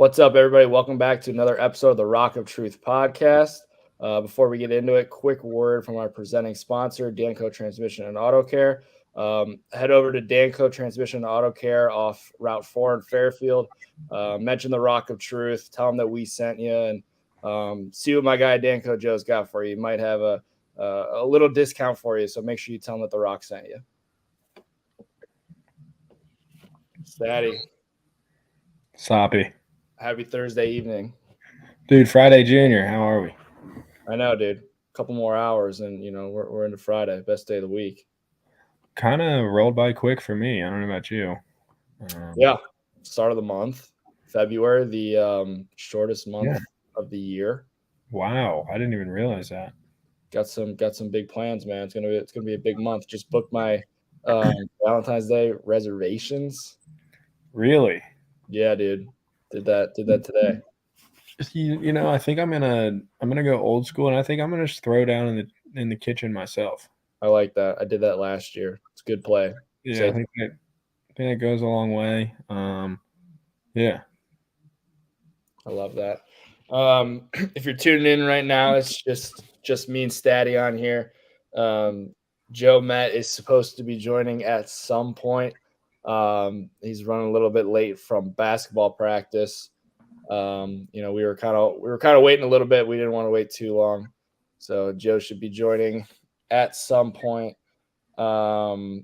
What's up, everybody? Welcome back to another episode of the Rock of Truth podcast. Before we get into it, quick word from our presenting sponsor, Danco Transmission and Auto Care. Head over to Danco Transmission and Auto Care off Route 4 in Fairfield. Mention the Rock of Truth. Tell them that we sent you, and see what my guy Danco Joe's got for you. He might have a little discount for you, so make sure you tell him that the Rock sent you. Statty. Soppy. Happy Thursday evening. Dude, Friday Junior, how are we? I know, dude. A couple more hours, and we're into Friday, best day of the week. Kind of rolled by quick for me. I don't know about you. Yeah, start of the month, February, the shortest month of the year. Wow, I didn't even realize that. Got some big plans, man. It's gonna be a big month. Just booked my Valentine's Day reservations. Really? Yeah, dude. Did that today. I think I'm gonna go old school, and I think I'm gonna just throw down in the kitchen myself. I like that. I did that last year. It's a good play. Yeah, I think that goes a long way. Yeah. I love that. If you're tuning in right now, it's just me and Statty on here. Joe Met is supposed to be joining at some point. He's running a little bit late from basketball practice. We were kind of waiting a little bit. We didn't want to wait too long, so Joe should be joining at some point. Do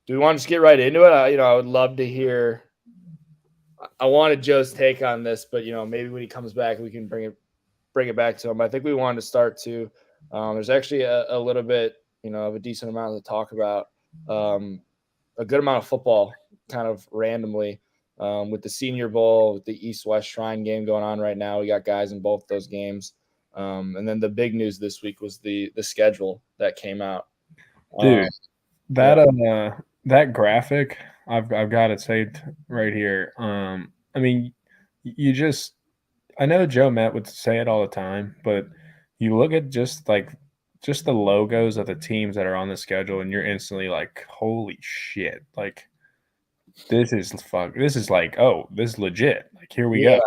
we want to just get right into it? I would love to hear. I wanted Joe's take on this, but maybe when he comes back, we can bring it back to him. I think we wanted to start too. There's actually a little bit, of a decent amount to talk about. A good amount of football, kind of randomly, with the Senior Bowl, with the East-West Shrine game going on right now. We got guys in both those games, and then the big news this week was the schedule that came out. Dude, that graphic, I've got it saved right here. I mean, I know Joe Met would say it all the time, but you look at just the logos of the teams that are on the schedule, and you're instantly like, holy shit! Like, this is like, oh, this is legit. Like, here we go.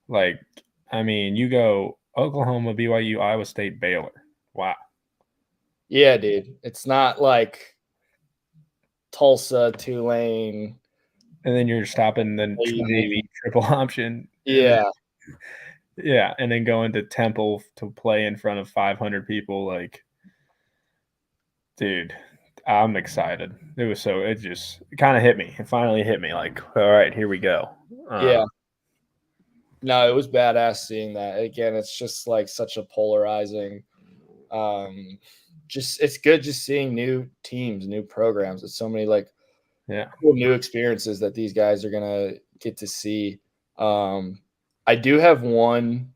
Like, I mean, you go Oklahoma, BYU, Iowa State, Baylor. Wow. Yeah, dude. It's not like Tulsa, Tulane. And then you're stopping the Navy triple option. Yeah. Yeah, and then going to Temple to play in front of 500 people. Like, dude, I'm excited. It just kind of hit me. It finally hit me. Like, all right, here we go. Yeah. No, it was badass seeing that. Again, it's just like such a polarizing. It's good just seeing new teams, new programs. It's so many cool new experiences that these guys are gonna get to see. I do have one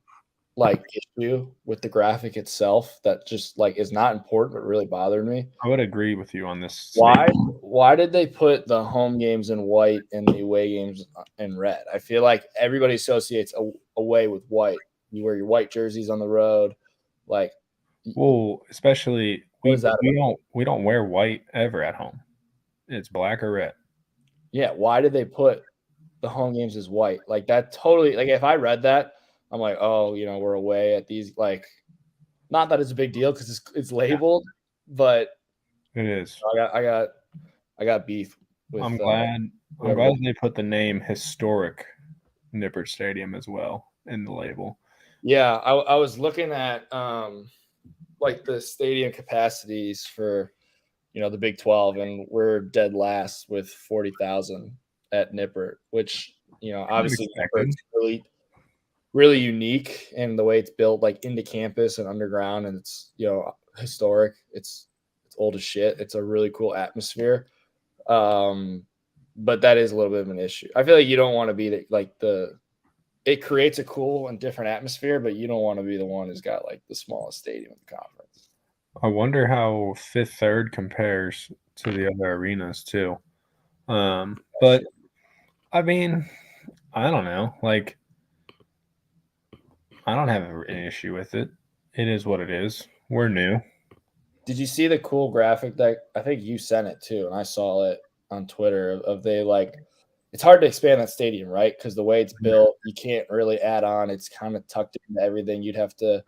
issue with the graphic itself that just is not important but really bothered me. I would agree with you on this. Why did they put the home games in white and the away games in red? I feel like everybody associates away with white. You wear your white jerseys on the road, Well, especially we don't wear white ever at home. It's black or red. Yeah, why did they put the home games as white? Like, that totally, if I read that, I'm like, oh, we're away at these, not that it's a big deal because it's labeled, but it is. I got beef with. I'm glad they put the name Historic Nippert Stadium as well in the label. Yeah, I was looking at the stadium capacities for the Big 12, and we're dead last with 40,000 at Nippert, which obviously Nippert's really, really unique in the way it's built, into campus and underground, and it's historic. It's old as shit. It's a really cool atmosphere, but that is a little bit of an issue. I feel like you don't want to be it creates a cool and different atmosphere, but you don't want to be the one who's got the smallest stadium in the conference. I wonder how Fifth Third compares to the other arenas too. But I mean, I don't know. I don't have an issue with it. It is what it is. We're new. Did you see the cool graphic that I think you sent it too, and I saw it on Twitter of they it's hard to expand that stadium, right? Because the way it's built, you can't really add on. It's kind of tucked into everything. You'd have to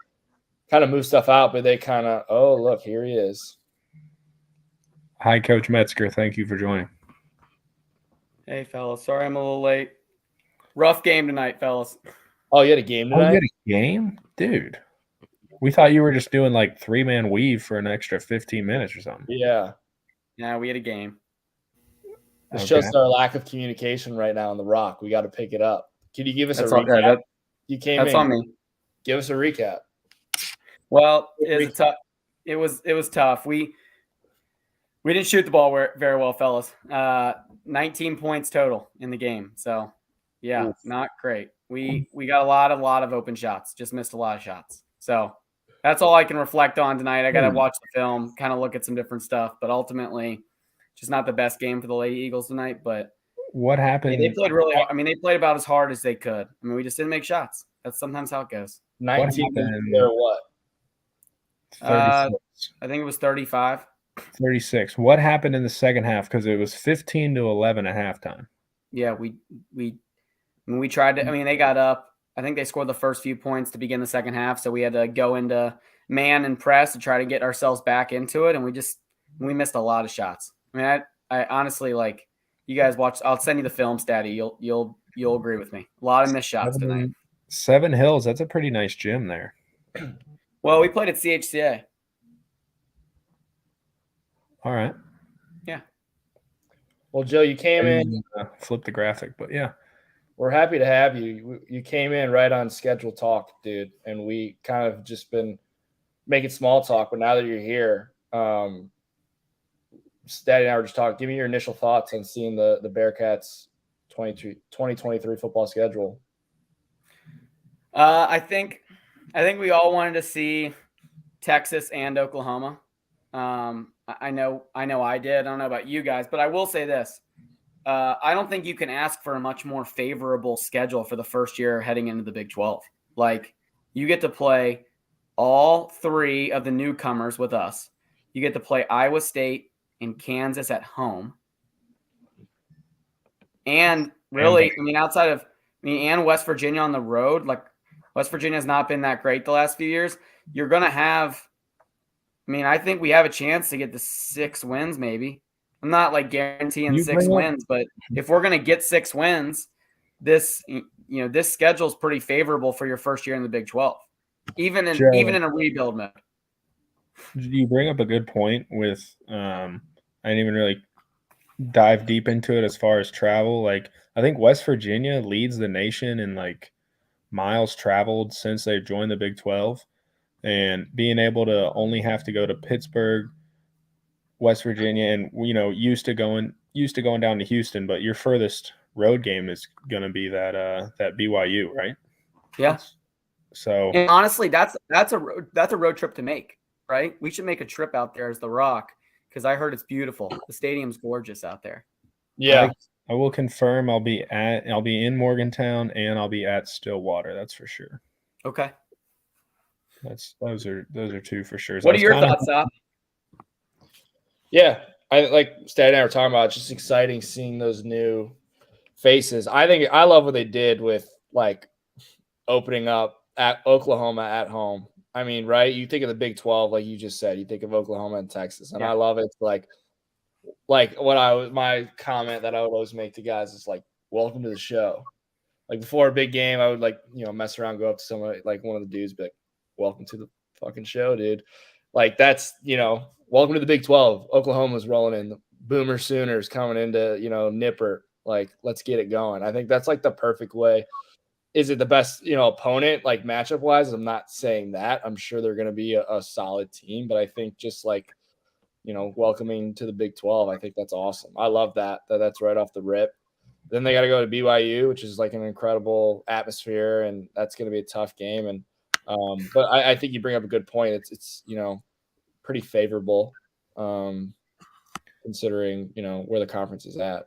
kind of move stuff out, but they kind of, oh, look, here he is. Hi, Coach Metzger. Thank you for joining. Hey, fellas. Sorry I'm a little late. Rough game tonight, fellas. Oh, you had a game Oh, you tonight? had a game? Dude. We thought you were just doing like 3-man weave for an extra 15 minutes or something. Yeah. Yeah, we had a game. This Okay. shows our lack of communication right now on the Rock. We got to pick it up. Can you give us That's a all, recap? yeah, You came that's in. on me. Give us a recap. Well, it was tough. We didn't shoot the ball very well, fellas. 19 points total in the game. So, yeah, Oof. not great. We got a lot of open shots. Just missed a lot of shots. So, that's all I can reflect on tonight. I got to watch the film, kind of look at some different stuff, but ultimately just not the best game for the Lady Eagles tonight, but what happened? they played really hard. I mean, they played about as hard as they could. I mean, we just didn't make shots. That's sometimes how it goes. 19 or what? 36. I think it was 35. 36. What happened in the second half? Because it was 15-11 at halftime. Yeah, we tried to. I mean, they got up. I think they scored the first few points to begin the second half, so we had to go into man and press to try to get ourselves back into it, and we missed a lot of shots. I mean, I honestly, like, you guys watch. I'll send you the film, Statty. You'll agree with me. A lot of missed shots tonight. Seven Hills. That's a pretty nice gym there. Well, we played at CHCA. All right. Yeah. Well, Joe, you came in. Flip the graphic, but yeah. We're happy to have you. You came in right on schedule talk, dude, and we kind of just been making small talk. But now that you're here, Statty and I were just talking. Give me your initial thoughts on seeing the Bearcats 2023 football schedule. I think we all wanted to see Texas and Oklahoma. I know I did. I don't know about you guys, but I will say this. I don't think you can ask for a much more favorable schedule for the first year heading into the Big 12. Like, you get to play all three of the newcomers with us. You get to play Iowa State and Kansas at home. And really, I mean, and West Virginia on the road. Like, West Virginia has not been that great the last few years. You're going to have, I mean, I think we have a chance to get to 6 wins maybe. I'm not like guaranteeing 6 wins, but if we're going to get 6 wins, this schedule is pretty favorable for your first year in the Big 12, even in a rebuild mode. You bring up a good point with I didn't even really dive deep into it as far as travel. Like, I think West Virginia leads the nation in like miles traveled since they've joined the Big 12, and being able to only have to go to Pittsburgh, West Virginia, and used to going down to Houston, but your furthest road game is going to be that BYU, right? Yeah. So, and honestly, that's a road trip to make, right? We should make a trip out there as the Rock, because I heard it's beautiful. The stadium's gorgeous out there. Yeah, I will confirm I'll be in Morgantown and I'll be at Stillwater. That's for sure. Okay. Those are two for sure. What are your thoughts, Sop? Yeah, I like Stat and I were talking about. It's just exciting seeing those new faces. I love what they did with like opening up at Oklahoma at home. I mean, right? You think of the Big 12, like you just said. You think of Oklahoma and Texas, and I love it. Like my comment that I would always make to guys is like, "Welcome to the show." Like before a big game, I would like mess around, go up to somebody like one of the dudes, be like, "Welcome to the fucking show, dude." Like that's welcome to the Big 12. Oklahoma's rolling in. The Boomer Sooners coming into Nipper. Like, let's get it going. I think that's like the perfect way. Is it the best opponent like matchup wise? I'm not saying that. I'm sure they're going to be a solid team, but I think just like welcoming to the Big 12, I think that's awesome. I love that's right off the rip. Then they got to go to BYU, which is like an incredible atmosphere, and that's going to be a tough game. And but I think you bring up a good point. It's pretty favorable, considering where the conference is at.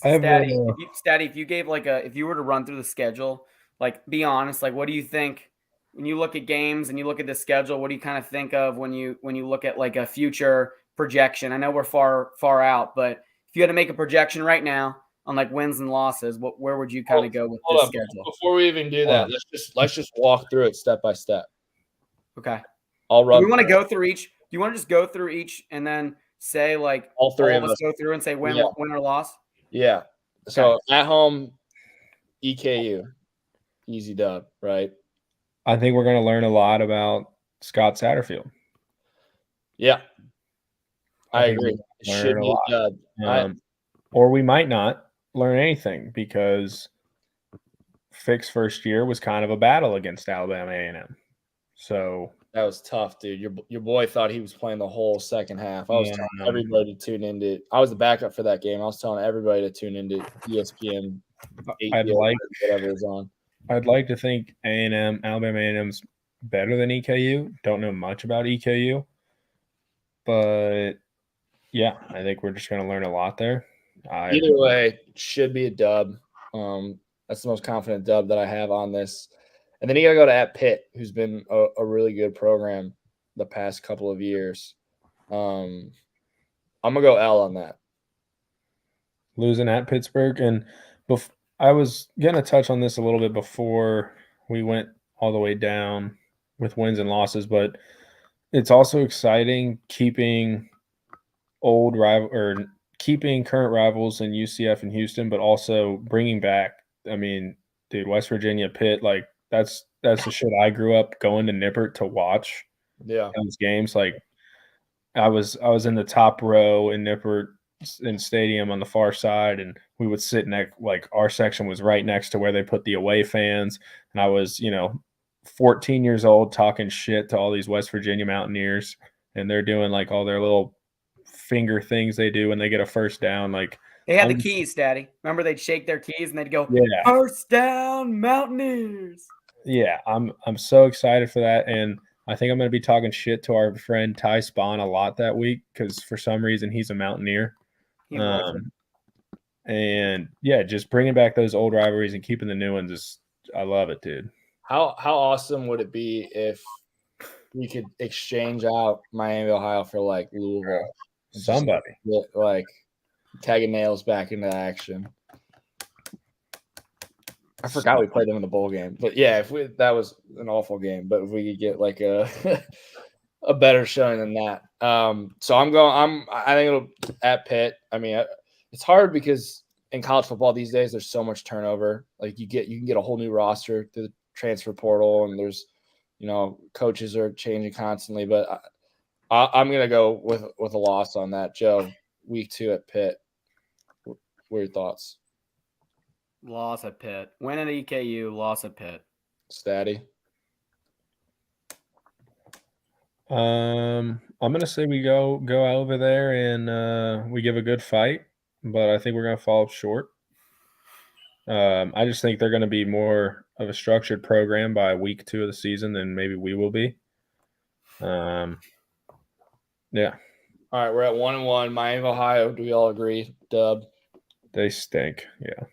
Statty, if you gave if you were to run through the schedule, like, be honest, like, what do you think when you look at games and you look at the schedule? What do you kind of think of when you look at like a future projection? I know we're far out, but if you had to make a projection right now, on like wins and losses, where would you kind of go with Hold this on. schedule? Before we even do that, let's just walk through it step by step. Okay. I'll run. Do we want to go through each? Do you want to just go through each and then say like all three of us go through and say win or loss? Yeah. So at home, EKU, easy dub, right? I think we're going to learn a lot about Scott Satterfield. Yeah, I agree. It should be a dub. Or we might not learn anything because Fick's first year was kind of a battle against Alabama A&M. So that was tough, dude. Your boy thought he was playing the whole second half. I was telling everybody to tune into. I was the backup for that game. I was telling everybody to tune into ESPN. Whatever is on. I'd like to think Alabama A&M's better than EKU. Don't know much about EKU, but yeah, I think we're just going to learn a lot there. Either way, should be a dub. That's the most confident dub that I have on this. And then you got to go to at Pitt, who's been a really good program the past couple of years. I'm going to go L on that. Losing at Pittsburgh. And I was going to touch on this a little bit before we went all the way down with wins and losses, but it's also exciting keeping keeping current rivals in UCF and Houston, but also bringing back, I mean, dude, West Virginia, Pitt, like that's the shit I grew up going to Nippert to watch. Yeah. Those games. Like I was in the top row in Nippert in stadium on the far side, and we would sit like our section was right next to where they put the away fans. And I was, 14 years old talking shit to all these West Virginia Mountaineers, and they're doing like all their little finger things they do when they get a first down. Like they had the keys, Daddy. Remember they'd shake their keys and they'd go, yeah, first down, Mountaineers. Yeah, I'm so excited for that, and I think I'm going to be talking shit to our friend Ty Spawn a lot that week because for some reason he's a Mountaineer. And yeah, just bringing back those old rivalries and keeping the new ones I love it, dude. How awesome would it be if we could exchange out Miami, Ohio for like Louisville? Somebody like tagging nails back into action. I forgot we played them in the bowl game, but yeah, that was an awful game. But if we could get like a a better showing than that, so I think it'll at Pitt. I mean, it's hard because in college football these days there's so much turnover. Like you can get a whole new roster through the transfer portal, and there's coaches are changing constantly. But I'm gonna go with a loss on that. Joe, week 2 at Pitt. What are your thoughts? Loss at Pitt. Win at EKU, loss at Pitt. Statty. I'm gonna say we go over there and we give a good fight, but I think we're gonna fall short. I just think they're gonna be more of a structured program by week 2 of the season than maybe we will be. Yeah. All right, we're at 1-1. Miami, Ohio. Do we all agree? Dub. They stink. Yeah.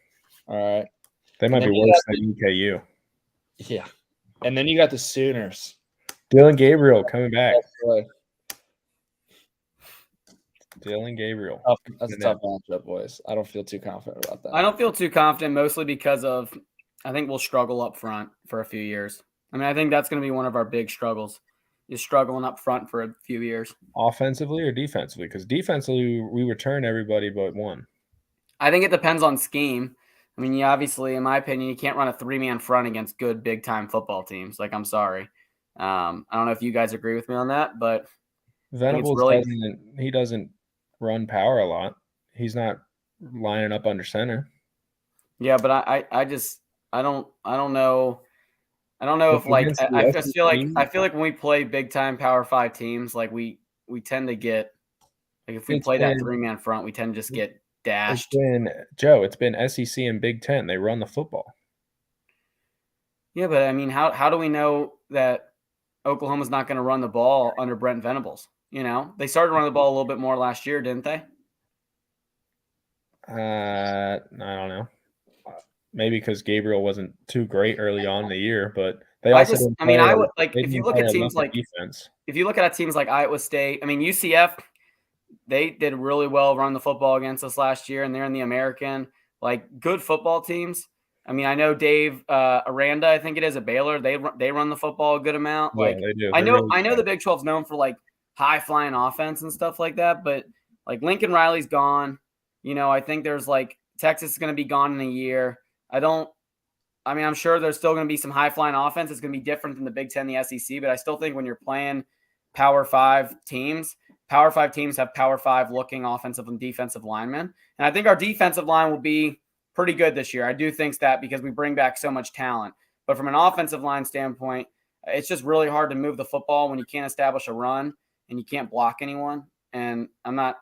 All right. They might be worse than EKU. Yeah. And then you got the Sooners. Dylan Gabriel coming back. Dylan Gabriel. That's a tough matchup, boys. I don't feel too confident about that. I don't feel too confident, mostly because of I think we'll struggle up front for a few years. I mean, I think that's going to be one of our big struggles, is struggling up front for a few years. Offensively or defensively? Because defensively, we return everybody but one. I think it depends on scheme. I mean, obviously, in my opinion, you can't run a 3-man front against good big-time football teams. Like, I'm sorry. I don't know if you guys agree with me on that, but Venables doesn't run power a lot. He's not lining up under center. Yeah, but I don't know. I don't know if like I just feel like when we play big-time Power 5 teams, like we tend to get like if we play that 3-man front, we tend to just get dashed. It's been SEC and Big Ten. They run the football. Yeah, but I mean, how do we know that Oklahoma's not going to run the ball under Brent Venables? They started running the ball a little bit more last year, didn't they? I don't know. Maybe because Gabriel wasn't too great early on in the year, but they also. If you look at teams like defense. If you look at teams like Iowa State, I mean UCF, they did really well running the football against us last year, and they're in the American. like good football teams. I mean, I know Dave Aranda, I think it is, at Baylor. They run the football a good amount. Yeah, Like they do. I They're know really the Big 12's known for like high flying offense and stuff like that, but like Lincoln Riley's gone. I think there's like Texas is going to be gone in a year. I'm sure there's still going to be some high flying offense. It's going to be different than the Big Ten, the SEC, but I still think when you're playing Power 5 teams have Power 5 looking offensive and defensive linemen. And I think our defensive line will be pretty good this year. I do think that because we bring back so much talent. But from an offensive line standpoint, it's just really hard to move the football when you can't establish a run and you can't block anyone. And I'm not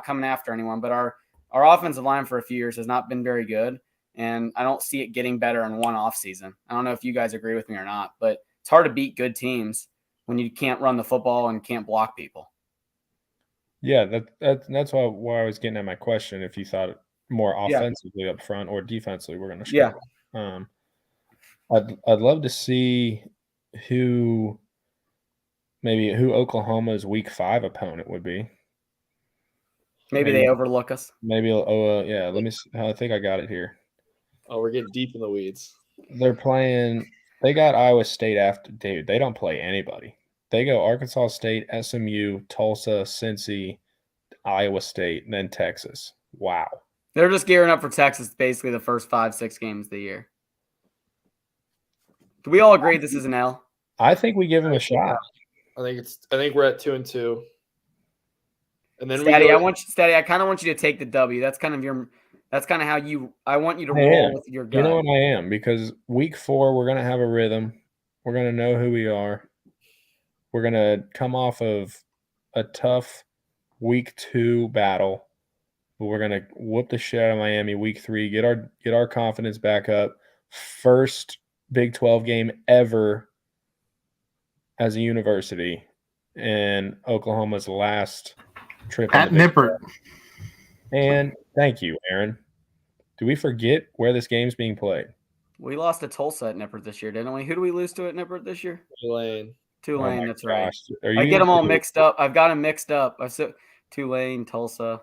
coming after anyone, but our offensive line for a few years has not been very good. And I don't see it getting better in one offseason. I don't know if you guys agree with me or not, but it's hard to beat good teams when you can't run the football and can't block people. Yeah, that's why I was getting at my question. If you thought more offensively up front or defensively, we're going to struggle. I'd love to see who Oklahoma's Week 5 opponent would be. Maybe they overlook us. Maybe. Yeah. Let me see. I think I got it here. Oh, we're getting deep in the weeds. They're playing. They got Iowa State after. Dude, they don't play anybody. They go Arkansas State, SMU, Tulsa, Cincy, Iowa State, and then Texas. Wow. They're just gearing up for Texas basically the first 5-6 games of the year. Do we all agree this is an L? I think we give them a shot. I think we're at 2-2. And then Statty, I kind of want you to take the W. That's kind of how I want you to roll with your gut. You know what I am? Because Week 4, we're going to have a rhythm. We're going to know who we are. We're going to come off of a tough Week 2 battle. But we're going to whoop the shit out of Miami Week 3, get our confidence back up. First Big 12 game ever as a university, and Oklahoma's last trip at Nippert. And thank you, Aaron. Do we forget where this game's being played? We lost to Tulsa at Nippert this year, didn't we? Who do we lose to at Nippert this year? Tulane. Oh that's right. I get them all mixed up. I've got them mixed up. I said Tulane, Tulsa.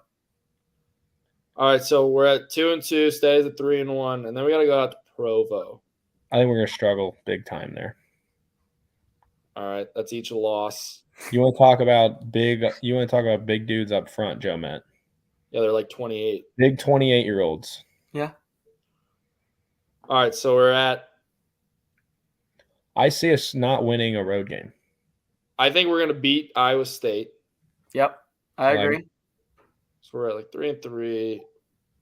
All right, so we're at 2-2. Stays at 3-1, and then we got to go out to Provo. I think we're going to struggle big time there. All right, that's each a loss. You want to talk about big dudes up front, Joe Matt? Yeah, they're like 28. Big 28-year-olds. Yeah. All right, so we're at. I see us not winning a road game. I think we're going to beat Iowa State. Yep, I agree. So we're at like 3-3.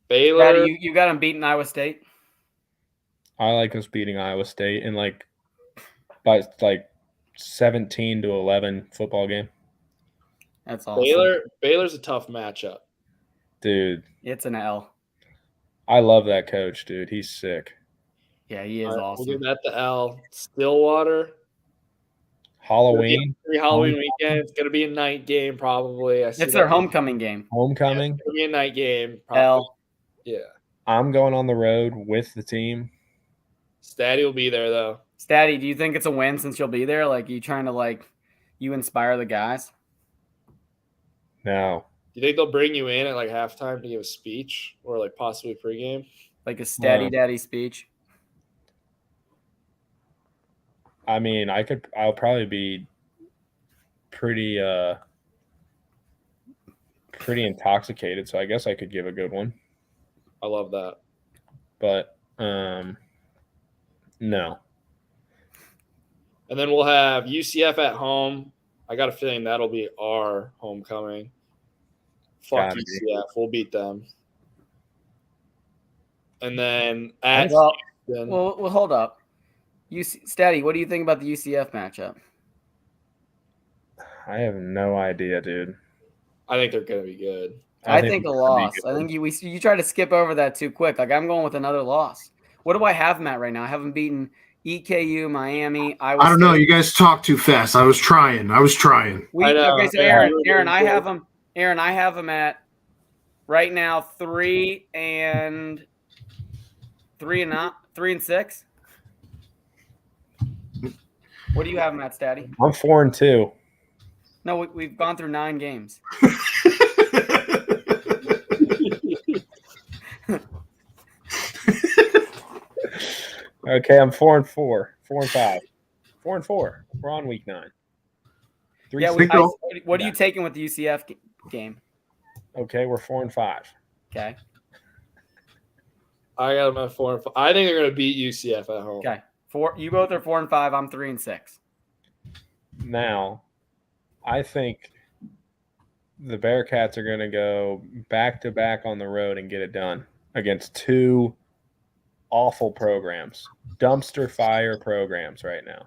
Baylor. Daddy, you got them beating Iowa State? I like us beating Iowa State in by 17-11 football game. That's awesome. Baylor's a tough matchup. Dude. It's an L. I love that coach, dude. He's sick. Yeah, he is awesome. We'll give that the L. Stillwater. Halloween. Halloween weekend. It's going to be a night game probably. It's their homecoming game. Homecoming? Yeah, it's going to be a night game. Probably. L. Yeah. I'm going on the road with the team. Statty will be there, though. Statty, do you think it's a win since you'll be there? Like, you trying to, you inspire the guys? No. Do you think they'll bring you in at, halftime to give a speech or, possibly pregame? Like a Statty Daddy speech? I mean, I'll probably be pretty intoxicated, so I guess I could give a good one. I love that. But, no. And then we'll have UCF at home. I got a feeling that'll be our homecoming. Fuck UCF. We'll beat them. And then at Houston. Well, hold up. Statty, what do you think about the UCF matchup? I have no idea, dude. I think they're going to be good. I think a loss. I think you try to skip over that too quick. I'm going with another loss. What do I have them at right now? I haven't beaten EKU, Miami, Iowa State. I don't know. You guys talk too fast. I was trying. Okay, so Aaron, I have them. Aaron, I have them at right now 3-6. What do you have them at, Statty? I'm 4-2. No, we've gone through 9 games. Okay, I'm 4-4, 4-5, 4-4. We're on week 9. Yeah, what are you taking with the UCF game? Okay, we're 4-5. Okay. I got them at 4 and 5. I think they're going to beat UCF at home. Okay. You both are 4 and 5. I'm 3 and 6. Now, I think the Bearcats are going to go back to back on the road and get it done against 2 awful programs, dumpster fire programs right now.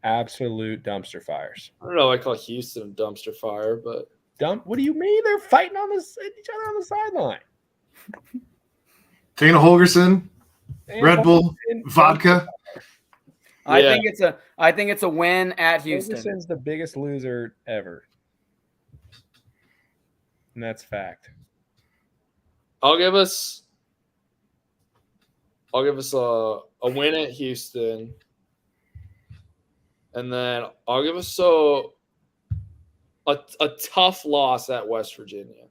Absolute dumpster fires. I don't know. I call Houston a dumpster fire, but What do you mean? They're fighting on each other on the sideline. Dana Holgerson, And Red Bull, and vodka. I think it's a win at Houston. Holgerson's the biggest loser ever. And that's fact. I'll give us a win at Houston, and then I'll give us a tough loss at West Virginia.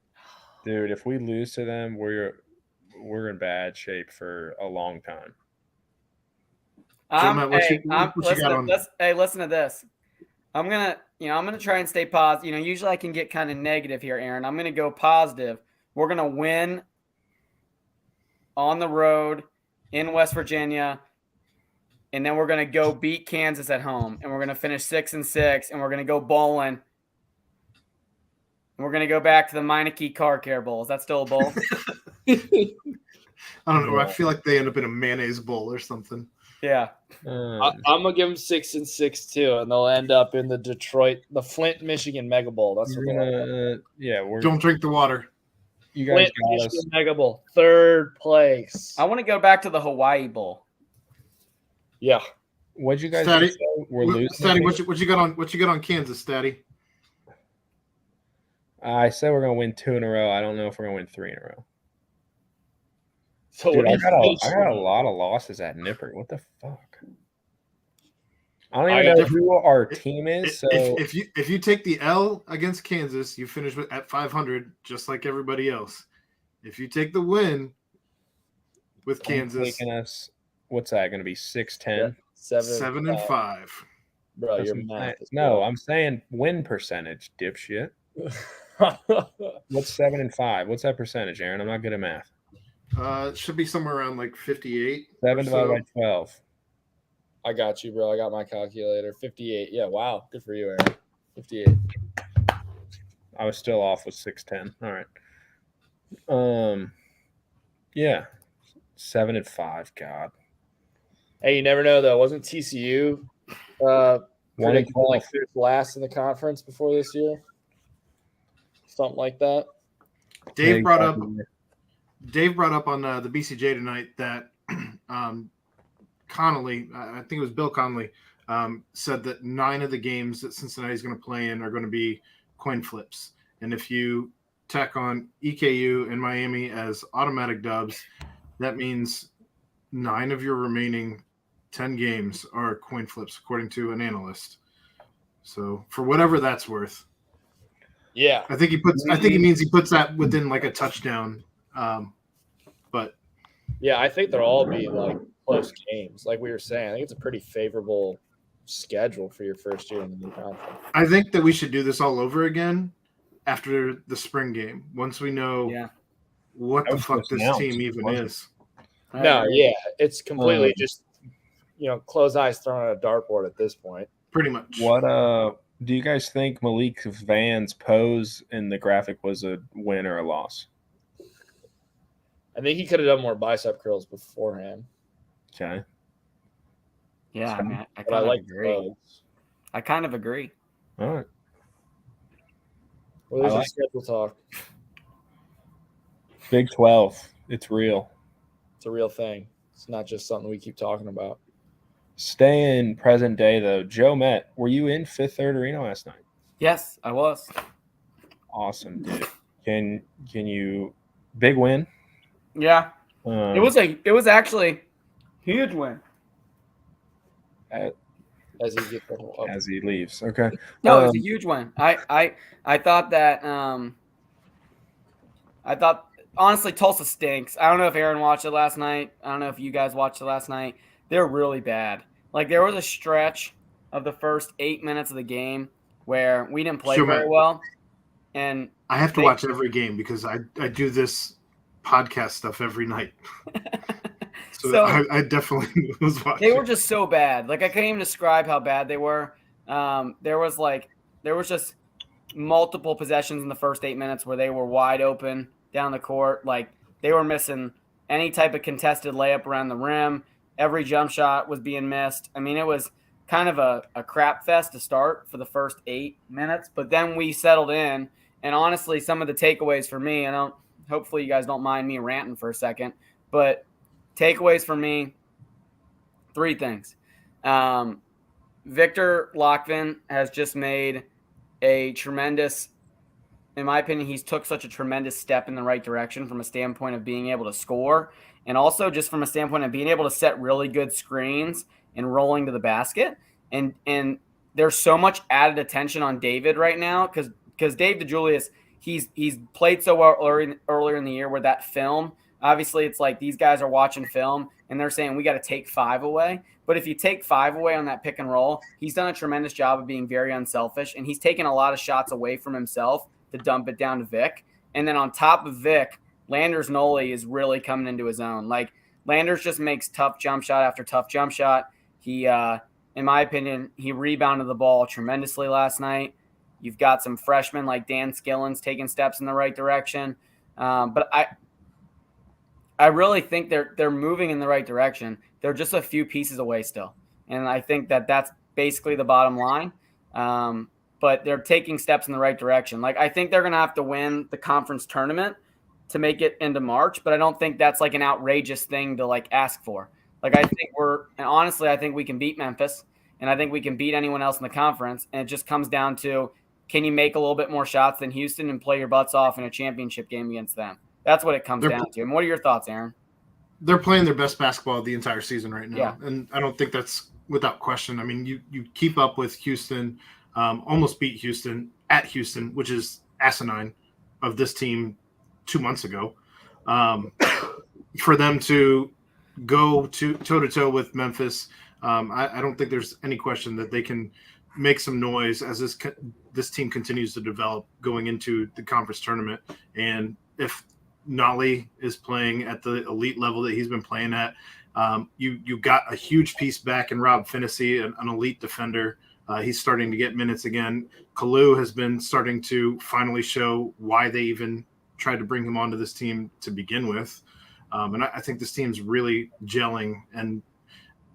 Dude, if we lose to them, we're in bad shape for a long time. Listen to this. I'm gonna try and stay positive. Usually I can get kind of negative here, Aaron. I'm gonna go positive. We're gonna win on the road in West Virginia, and then we're gonna go beat Kansas at home, and we're gonna finish 6 and 6, and we're gonna go bowling. And we're gonna go back to the Meineke Car Care Bowl. Is that still a bowl? I don't know. I feel like they end up in a mayonnaise bowl or something. Yeah. I'm gonna give them 6 and 6 too, and they'll end up in the Flint, Michigan Mega Bowl. That's what we're don't drink the water. You guys Flint, got Michigan us. Mega Bowl, 3rd place. I want to go back to the Hawaii Bowl. Yeah. What'd you guys Statty, say? We're losing. Statty, what you got on Kansas, Statty? I said we're gonna win 2 in a row. I don't know if we're gonna win 3 in a row. So Dude, I got a lot of losses at Nippert. What the fuck? I don't even know who our team is. So if you take the L against Kansas, you finish at 500, just like everybody else. If you take the win with Kansas, taking us, what's that going to be? 6-10, 7 and 5. Bro, your math. No, I'm saying win percentage, dipshit. What's 7 and 5? What's that percentage, Aaron? I'm not good at math. It should be somewhere around like 58. 7 divided by 12. I got you, bro. I got my calculator. 58. Yeah, wow. Good for you, Aaron. 58. I was still off with 6-10. All right. Yeah. 7 and 5. God. Hey, you never know though. Wasn't TCU 1 and 12 like last in the conference before this year? Something like that. Dave brought up on the BCJ tonight that Connolly, I think it was Bill Connolly, said that 9 of the games that Cincinnati's going to play in are going to be coin flips. And if you tack on EKU and Miami as automatic dubs, that means 9 of your remaining 10 games are coin flips, according to an analyst. So for whatever that's worth. Yeah. I think he means he puts that within like a touchdown. But yeah, I think they'll all be like close games. Like we were saying, I think it's a pretty favorable schedule for your first year in the new conference. I think that we should do this all over again after the spring game. Once we know what the fuck this team even is. No, yeah. It's completely just closed eyes thrown on a dartboard at this point. Pretty much. What do you guys think Malik Van's pose in the graphic was a win or a loss? I think he could have done more bicep curls beforehand. Okay. Yeah, So, man, I But kind of agree. All right. Well, there's your schedule talk. Big 12. It's real. It's a real thing. It's not just something we keep talking about. Staying present day, though. Joe Met, were you in Fifth Third Arena last night? Yes, I was. Awesome, dude. Can you – big win? Yeah. It was actually huge win. As he leaves. Okay. No, it was a huge win. I thought that honestly, Tulsa stinks. I don't know if Aaron watched it last night. I don't know if you guys watched it last night. They're really bad. Like, there was a stretch of the first 8 minutes of the game where we didn't play Sure, very Matt. well. And I have to watch every game because I do this podcast stuff every night. So I definitely was watching. They were just so bad. Like, I couldn't even describe how bad they were. There was just multiple possessions in the first 8 minutes where they were wide open down the court. Like, they were missing any type of contested layup around the rim. Every jump shot was being missed. I mean, it was kind of a crap fest to start for the first 8 minutes, but then we settled in. And honestly, some of the takeaways for me, hopefully you guys don't mind me ranting for a second, but takeaways for me, 3 things. Victor Lockvin has just made a tremendous, in my opinion, he's took such a tremendous step in the right direction from a standpoint of being able to score, and also just from a standpoint of being able to set really good screens and rolling to the basket. And there's so much added attention on David right now because Dave DeJulius, he's played so well earlier in the year where that film, obviously it's like these guys are watching film and they're saying we got to take 5 away. But if you take 5 away on that pick and roll, he's done a tremendous job of being very unselfish, and he's taken a lot of shots away from himself to dump it down to Vic. And then on top of Vic, Landers Noli is really coming into his own. Like, Landers just makes tough jump shot after tough jump shot. He, in my opinion, he rebounded the ball tremendously last night. You've got some freshmen like Dan Skillins taking steps in the right direction. But I really think they're moving in the right direction. They're just a few pieces away still. And I think that's basically the bottom line. But they're taking steps in the right direction. Like, I think they're going to have to win the conference tournament to make it into March, but I don't think that's like an outrageous thing to like ask for. Like, I think we can beat Memphis, and I think we can beat anyone else in the conference. And it just comes down to, can you make a little bit more shots than Houston and play your butts off in a championship game against them? That's what it comes down to. And what are your thoughts, Aaron? They're playing their best basketball the entire season right now. Yeah. And I don't think that's without question. I mean, you keep up with Houston, almost beat Houston at Houston, which is asinine of this team 2 months ago. For them to go toe-to-toe with Memphis, I don't think there's any question that they can make some noise as this team continues to develop going into the conference tournament. And if Nolly is playing at the elite level that he's been playing at, you got a huge piece back in Rob Finney, an elite defender. He's starting to get minutes again. Kalu has been starting to finally show why they even tried to bring him onto this team to begin with. And I think this team's really gelling. And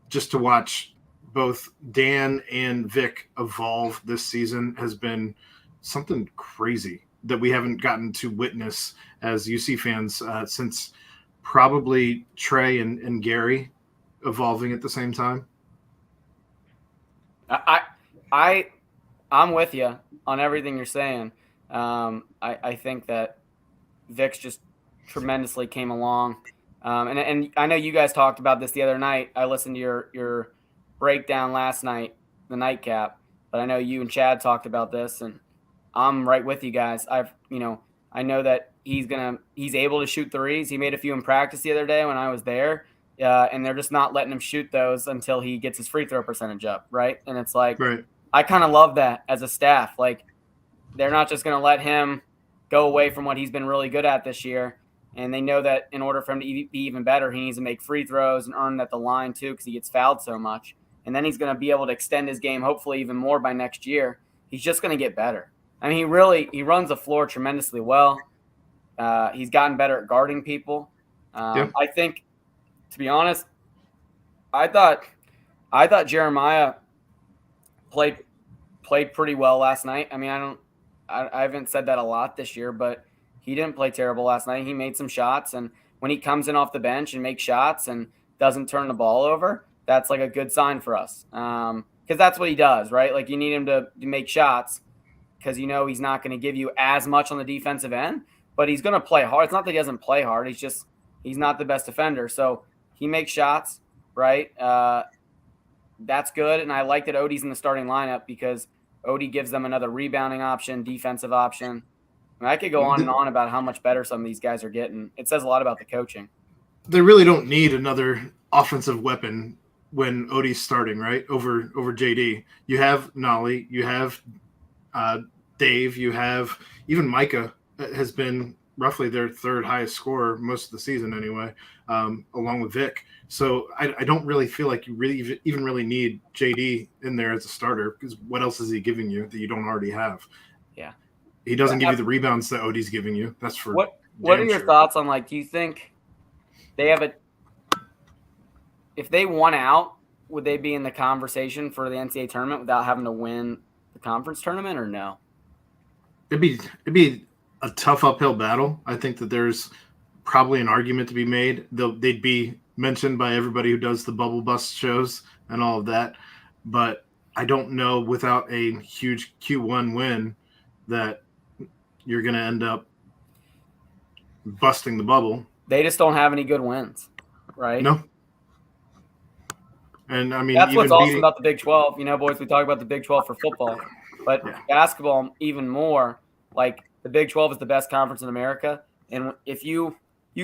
just to watch both Dan and Vic evolve this season has been something crazy that we haven't gotten to witness as UC fans since probably Trey and Gary evolving at the same time. I'm with you on everything you're saying. I think that Vic's just tremendously came along. And I know you guys talked about this the other night. I listened to your breakdown last night, the nightcap, but I know you and Chad talked about this, and I'm right with you guys. I know that he's able to shoot threes. He made a few in practice the other day when I was there, and they're just not letting him shoot those until he gets his free throw percentage up, right? And it's like, right. I kind of love that as a staff. Like, they're not just going to let him go away from what he's been really good at this year. And they know that in order for him to be even better, he needs to make free throws and earn at the line too, because he gets fouled so much. And then he's going to be able to extend his game, hopefully even more by next year. He's just going to get better. I mean, he runs the floor tremendously well. He's gotten better at guarding people. I think, to be honest, I thought Jeremiah played pretty well last night. I mean, I haven't said that a lot this year, but he didn't play terrible last night. He made some shots, and when he comes in off the bench and makes shots and doesn't turn the ball over, that's like a good sign for us. Because that's what he does, right? Like, you need him to make shots because he's not going to give you as much on the defensive end, but he's going to play hard. It's not that he doesn't play hard. He's not the best defender. So he makes shots, right? That's good. And I like that Odie's in the starting lineup because Odie gives them another rebounding option, defensive option. And I could go on and on about how much better some of these guys are getting. It says a lot about the coaching. They really don't need another offensive weapon when Odie's starting, right? Over JD. You have Nolly, you have Dave, you have even Micah has been roughly their third highest scorer most of the season anyway, along with Vic. So I don't really feel like you really even really need JD in there as a starter, because what else is he giving you that you don't already have? Yeah. He doesn't give you the rebounds that Odie's giving you. That's for what are your thoughts on, like, do you think they have if they won out, would they be in the conversation for the NCAA tournament without having to win the conference tournament, or no? It'd be a tough uphill battle. I think that there's probably an argument to be made. They'd be mentioned by everybody who does the bubble bust shows and all of that. But I don't know, without a huge Q1 win, that you're going to end up busting the bubble. They just don't have any good wins, right? No. And I mean, that's even what's awesome about the Big 12. You know, boys, we talk about the Big 12 for football, but basketball even more. Like, the Big 12 is the best conference in America, and if you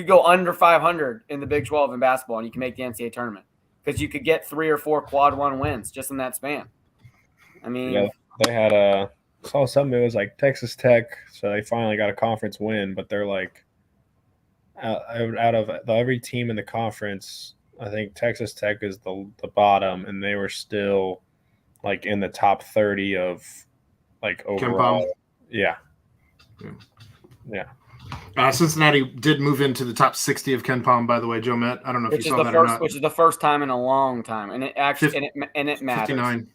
go under 500 in the Big 12 in basketball, and you can make the NCAA tournament, because you could get 3 or 4 quad one wins just in that span. I mean, they had saw something. It was like Texas Tech, so they finally got a conference win, but they're like out of every team in the conference, I think Texas Tech is the bottom, and they were still like in the top 30 of like overall. Yeah. Cincinnati did move into the top 60 of Ken Palm, by the way, Joe Met. I don't know if you saw that or not. Which is the first time in a long time, and it actually it matters.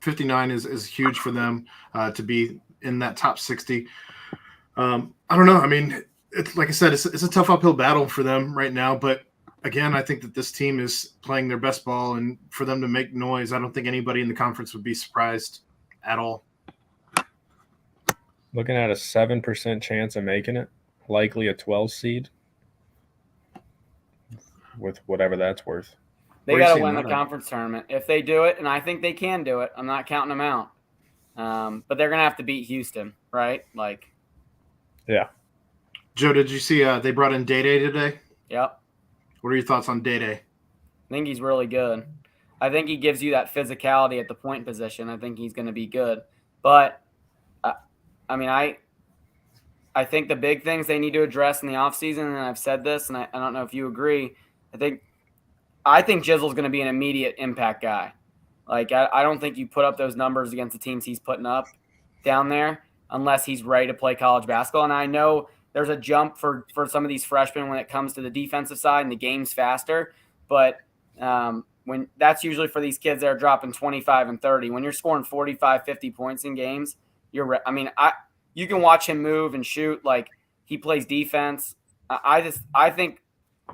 59 is huge for them to be in that top 60. I don't know. I mean, it's like I said, it's a tough uphill battle for them right now. But again, I think that this team is playing their best ball, and for them to make noise, I don't think anybody in the conference would be surprised at all. Looking at a 7% chance of making it, likely a 12 seed, with whatever that's worth. They got to win the conference tournament. If they do it, and I think they can do it, I'm not counting them out. But they're going to have to beat Houston, right? Like, yeah. Joe, did you see they brought in Day today? Yep. What are your thoughts on Day? I think he's really good. I think he gives you that physicality at the point position. I think he's going to be good. But, I mean, I think the big things they need to address in the offseason, and I've said this, and I don't know if you agree, I think Jizzle's going to be an immediate impact guy. Like, I don't think you put up those numbers against the teams he's putting up down there unless he's ready to play college basketball. And I know there's a jump for some of these freshmen when it comes to the defensive side, and the game's faster. But when that's usually for these kids that are dropping 25 and 30. When you're scoring 45, 50 points in games, you can watch him move and shoot. Like, he plays defense. I think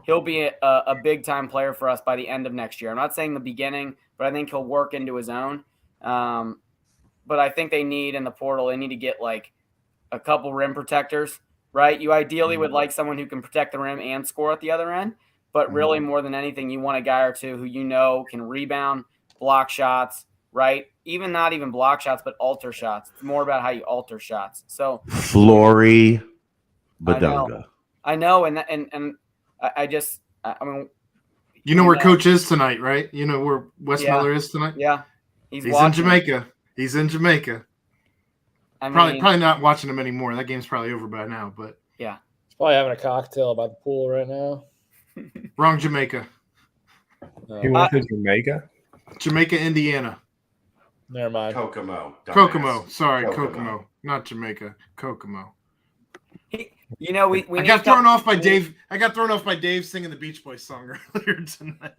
he'll be a big-time player for us by the end of next year. I'm not saying the beginning, but I think he'll work into his own. But I think they need, in the portal, they need to get, like, a couple rim protectors, right? You ideally would like someone who can protect the rim and score at the other end. But really, more than anything, you want a guy or two who can rebound, block shots, right? Not even block shots, but alter shots. It's more about how you alter shots. So Flory Badunga. I know, and I mean, you know where Coach is tonight, right? You know where Wes Miller is tonight? Yeah. He's in Jamaica. He's in Jamaica. I mean, probably not watching him anymore. That game's probably over by now, but yeah. He's probably having a cocktail by the pool right now. Wrong Jamaica. He went to Jamaica? Jamaica, Indiana. Never mind. Kokomo. Sorry, Kokomo. Not Jamaica. Kokomo. We I got thrown off by Dave. I got thrown off by Dave singing the Beach Boys song earlier tonight.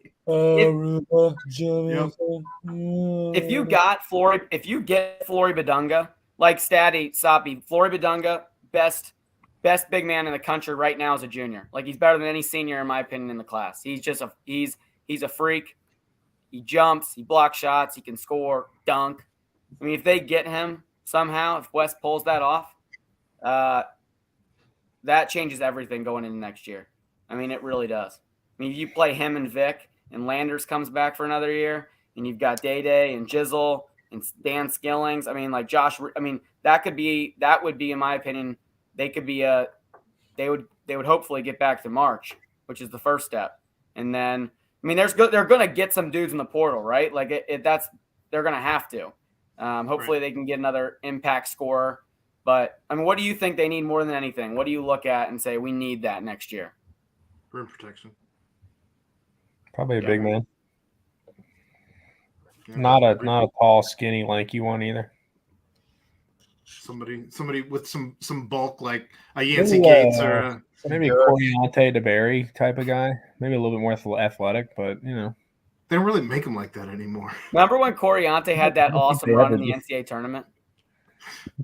If you get Flory Badunga, like Sapi, Flory Badunga, best big man in the country right now as a junior. Like, he's better than any senior, in my opinion, in the class. He's just he's a freak. He jumps, he blocks shots, he can score, dunk. I mean, if they get him somehow, if West pulls that off, that changes everything going into next year. I mean, it really does. I mean, you play him and Vic, and Landers comes back for another year, and you've got Day and Jizzle and Dan Skillings. I mean, like Josh. I mean, that would be, in my opinion, they could be they would hopefully get back to March, which is the first step. And then, I mean, they're going to get some dudes in the portal, right? Like they're going to have to. Hopefully they can get another impact scorer. But I mean, what do you think they need more than anything? What do you look at and say we need that next year? Rim protection. Probably a big man. Yeah. Not a tall, skinny, lanky one either. Somebody with some bulk like a Yancey Gates or a maybe a Coriante DeBerry type of guy. Maybe a little bit more athletic, but they don't really make them like that anymore. Remember when Coriante had that awesome run in the NCAA tournament?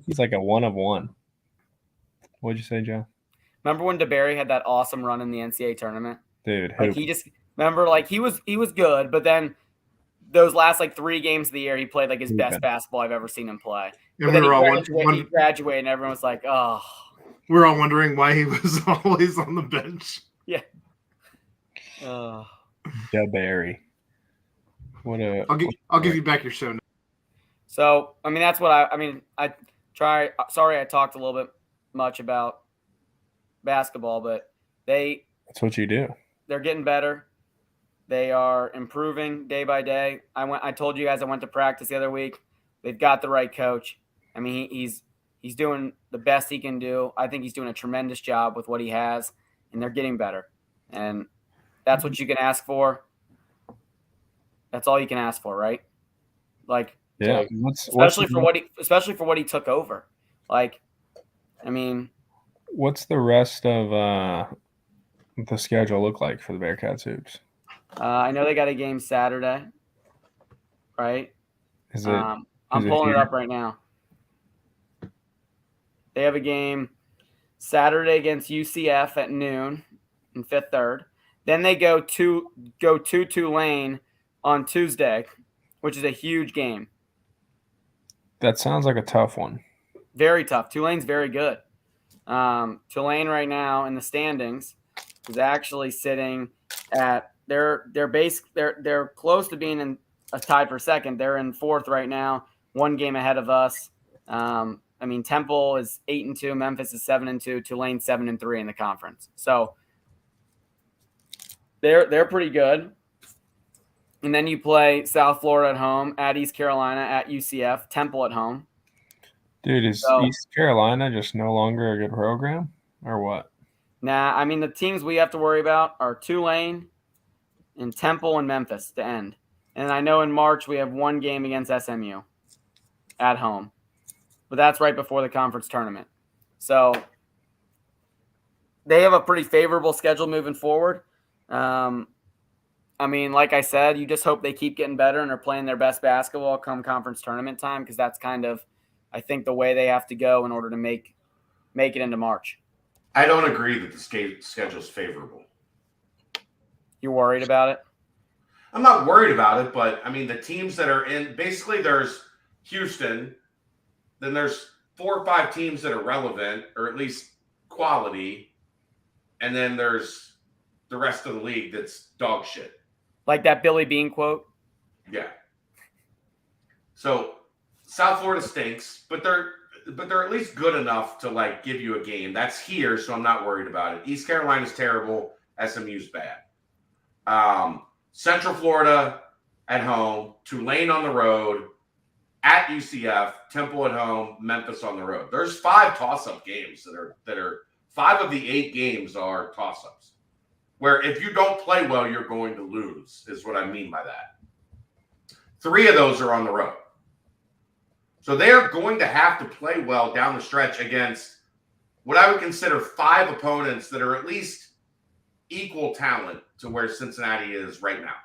He's like a 1 of 1. What'd you say, Joe? Remember when DeBerry had that awesome run in the NCAA tournament? Dude, like he was good, but then those last like 3 games of the year, he played like his best basketball I've ever seen him play. And but then he graduated, and everyone was like, "Oh." We're all wondering why he was always on the bench. Yeah. DeBerry. I'll give you back your show now. So I mean, that's what I try. Sorry, I talked a little bit much about basketball, but that's what you do. They're getting better. They are improving day by day. I told you guys I went to practice the other week. They've got the right coach. I mean, he's doing the best he can do. I think he's doing a tremendous job with what he has, and they're getting better. And that's what you can ask for. That's all you can ask for, right? Like, yeah, especially for what he took over. Like, I mean, what's the rest of the schedule look like for the Bearcats hoops? I know they got a game Saturday, right? Is it? I'm pulling it up right now. They have a game Saturday against UCF at noon in Fifth Third. Then they go to Tulane on Tuesday, which is a huge game. That sounds like a tough one. Very tough. Tulane's very good. Tulane right now in the standings is actually sitting at they're close to being in a tied for second. They're in 4th right now, 1 game ahead of us. I mean, Temple is 8-2, Memphis is 7-2, Tulane 7-3 in the conference. So they're pretty good. And then you play South Florida at home, at East Carolina, at UCF, Temple at home. Dude, is East Carolina just no longer a good program or what? Nah, I mean, the teams we have to worry about are Tulane and Temple and Memphis to end. And I know in March we have 1 game against SMU at home. But that's right before the conference tournament. So they have a pretty favorable schedule moving forward. I mean, like I said, you just hope they keep getting better and are playing their best basketball come conference tournament time, because that's kind of, I think, the way they have to go in order to make it into March. I don't agree that the schedule is favorable. You're worried about it? I'm not worried about it, but I mean, the teams that are in, basically there's Houston, then there's 4 or 5 teams that are relevant or at least quality, and then there's the rest of the league that's dog shit. Like that Billy Bean quote? Yeah. So South Florida stinks, but they're at least good enough to like give you a game. That's here, so I'm not worried about it. East Carolina's terrible. SMU's bad. Central Florida at home, Tulane on the road, at UCF, Temple at home, Memphis on the road. There's 5 toss-up games that are 5 of the 8 games are toss-ups. Where if you don't play well, you're going to lose, is what I mean by that. 3 of those are on the road. So they are going to have to play well down the stretch against what I would consider 5 opponents that are at least equal talent to where Cincinnati is right now.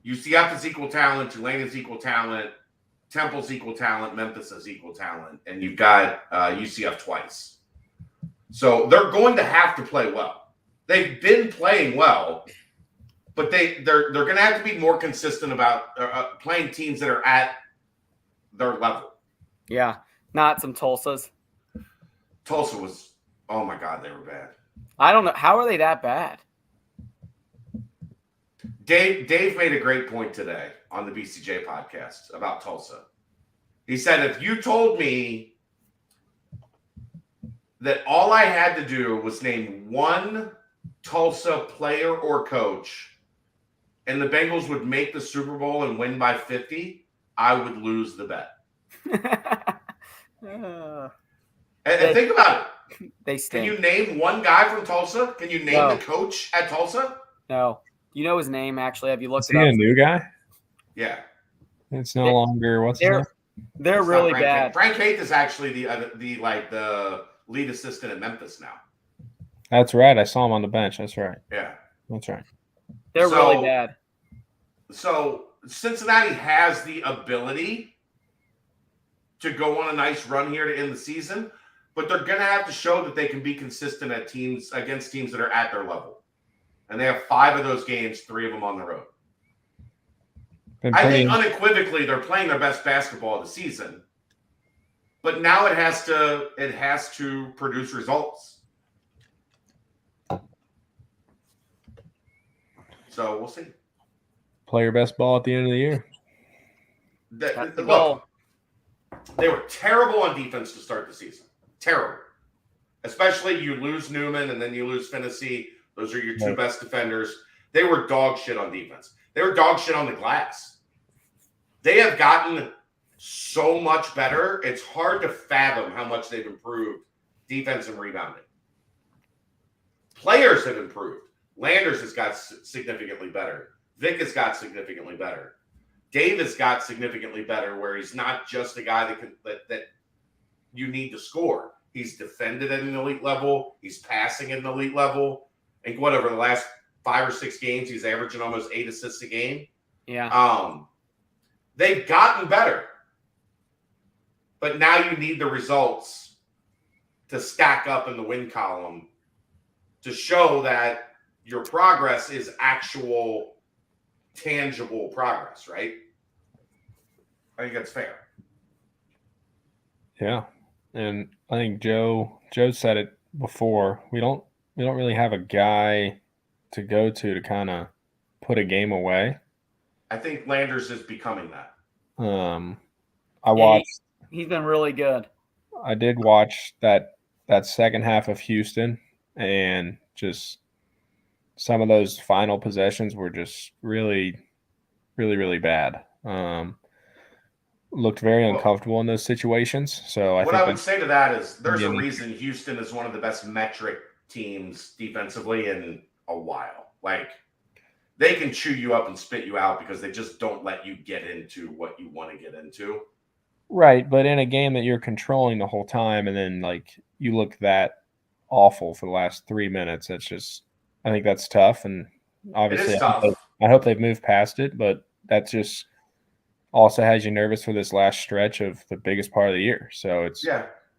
UCF is equal talent, Tulane is equal talent, Temple's equal talent, Memphis is equal talent, and you've got UCF twice. So they're going to have to play well. They've been playing well, but they're going to have to be more consistent about playing teams that are at their level. Yeah, not some Tulsas. Tulsa was, oh my God, they were bad. I don't know. How are they that bad? Dave made a great point today on the BCJ podcast about Tulsa. He said, if you told me that all I had to do was name one Tulsa player or coach, and the Bengals would make the Super Bowl and win by 50, I would lose the bet. And think about it. They Can stink. you name one guy from Tulsa? Can you name the coach at Tulsa? No. You know his name, actually? Have you Is looked he it up? a new guy? Yeah. It's no longer what's his name? They're It's not really Frank bad. Haith. Frank Haith is actually the lead assistant at Memphis now. That's right. I saw him on the bench. That's right. Yeah. That's right. They're really bad. So Cincinnati has the ability to go on a nice run here to end the season, but they're going to have to show that they can be consistent against teams that are at their level. And they have 5 of those games, 3 of them on the road. I think unequivocally they're playing their best basketball of the season, but now it has to produce results. So we'll see. Play your best ball at the end of the year. Look, they were terrible on defense to start the season. Terrible. Especially you lose Newman and then you lose Finney. Those are your 2 best defenders. They were dog shit on defense. They were dog shit on the glass. They have gotten so much better. It's hard to fathom how much they've improved defense and rebounding. Players have improved. Landers has got significantly better. Vic has got significantly better. Davis got significantly better, where he's not just a guy that you need to score. He's defended at an elite level. He's passing at an elite level. And whatever, the last 5 or 6 games, he's averaging almost 8 assists a game. Yeah. They've gotten better. But now you need the results to stack up in the win column to show that your progress is actual, tangible progress, right? I think that's fair. Yeah. And I think Joe said it before. We don't really have a guy to go to kind of put a game away. I think Landers is becoming that. I watched. He's been really good. I did watch that second half of Houston, and just some of those final possessions were just really, really, really bad. Looked very uncomfortable in those situations. So what I would say to that is there's a reason Houston is one of the best metric teams defensively in a while. Like, they can chew you up and spit you out because they just don't let you get into what you want to get into. Right, but in a game that you're controlling the whole time, and then like you look that awful for the last 3 minutes, that's just, I think that's tough. And obviously, I hope they've moved past it, but that just also has you nervous for this last stretch of the biggest part of the year. So it's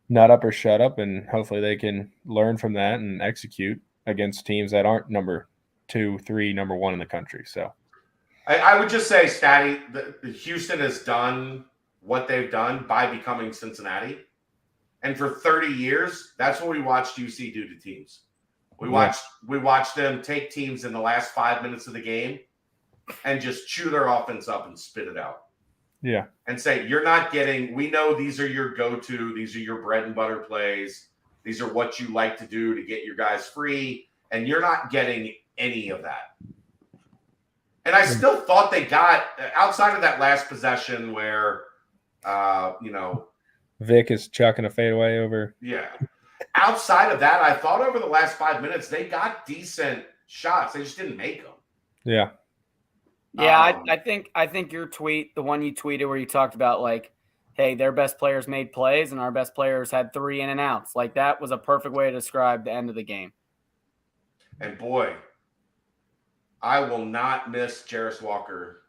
nut up or shut up, and hopefully they can learn from that and execute against teams that aren't number 2, 3, number 1 in the country. So I would just say, Statty, that Houston has done what they've done by becoming Cincinnati. And for 30 years, that's what we watched UC do to teams. We watched them take teams in the last 5 minutes of the game and just chew their offense up and spit it out. Yeah. And say, you're not getting, we know these are your go-to, these are your bread and butter plays. These are what you like to do to get your guys free. And you're not getting any of that. And I still thought they got, outside of that last possession where, Vic is chucking a fadeaway over. Yeah. Outside of that, I thought over the last 5 minutes, they got decent shots. They just didn't make them. Yeah. Yeah, I think your tweet, the one you tweeted where you talked about like, hey, their best players made plays and our best players had 3 in and outs. Like, that was a perfect way to describe the end of the game. And boy, I will not miss Jarris Walker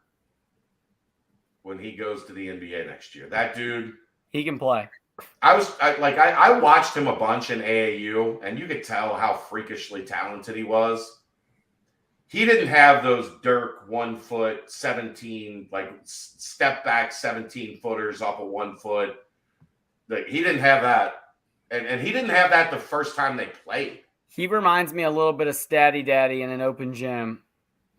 when he goes to the NBA next year. That dude, he can play. I watched him a bunch in AAU, and you could tell how freakishly talented he was. He didn't have those Dirk 1 foot 17, like step back 17 footers off of 1 foot. He didn't have that. And he didn't have that the first time they played. He reminds me a little bit of Statty Daddy in an open gym.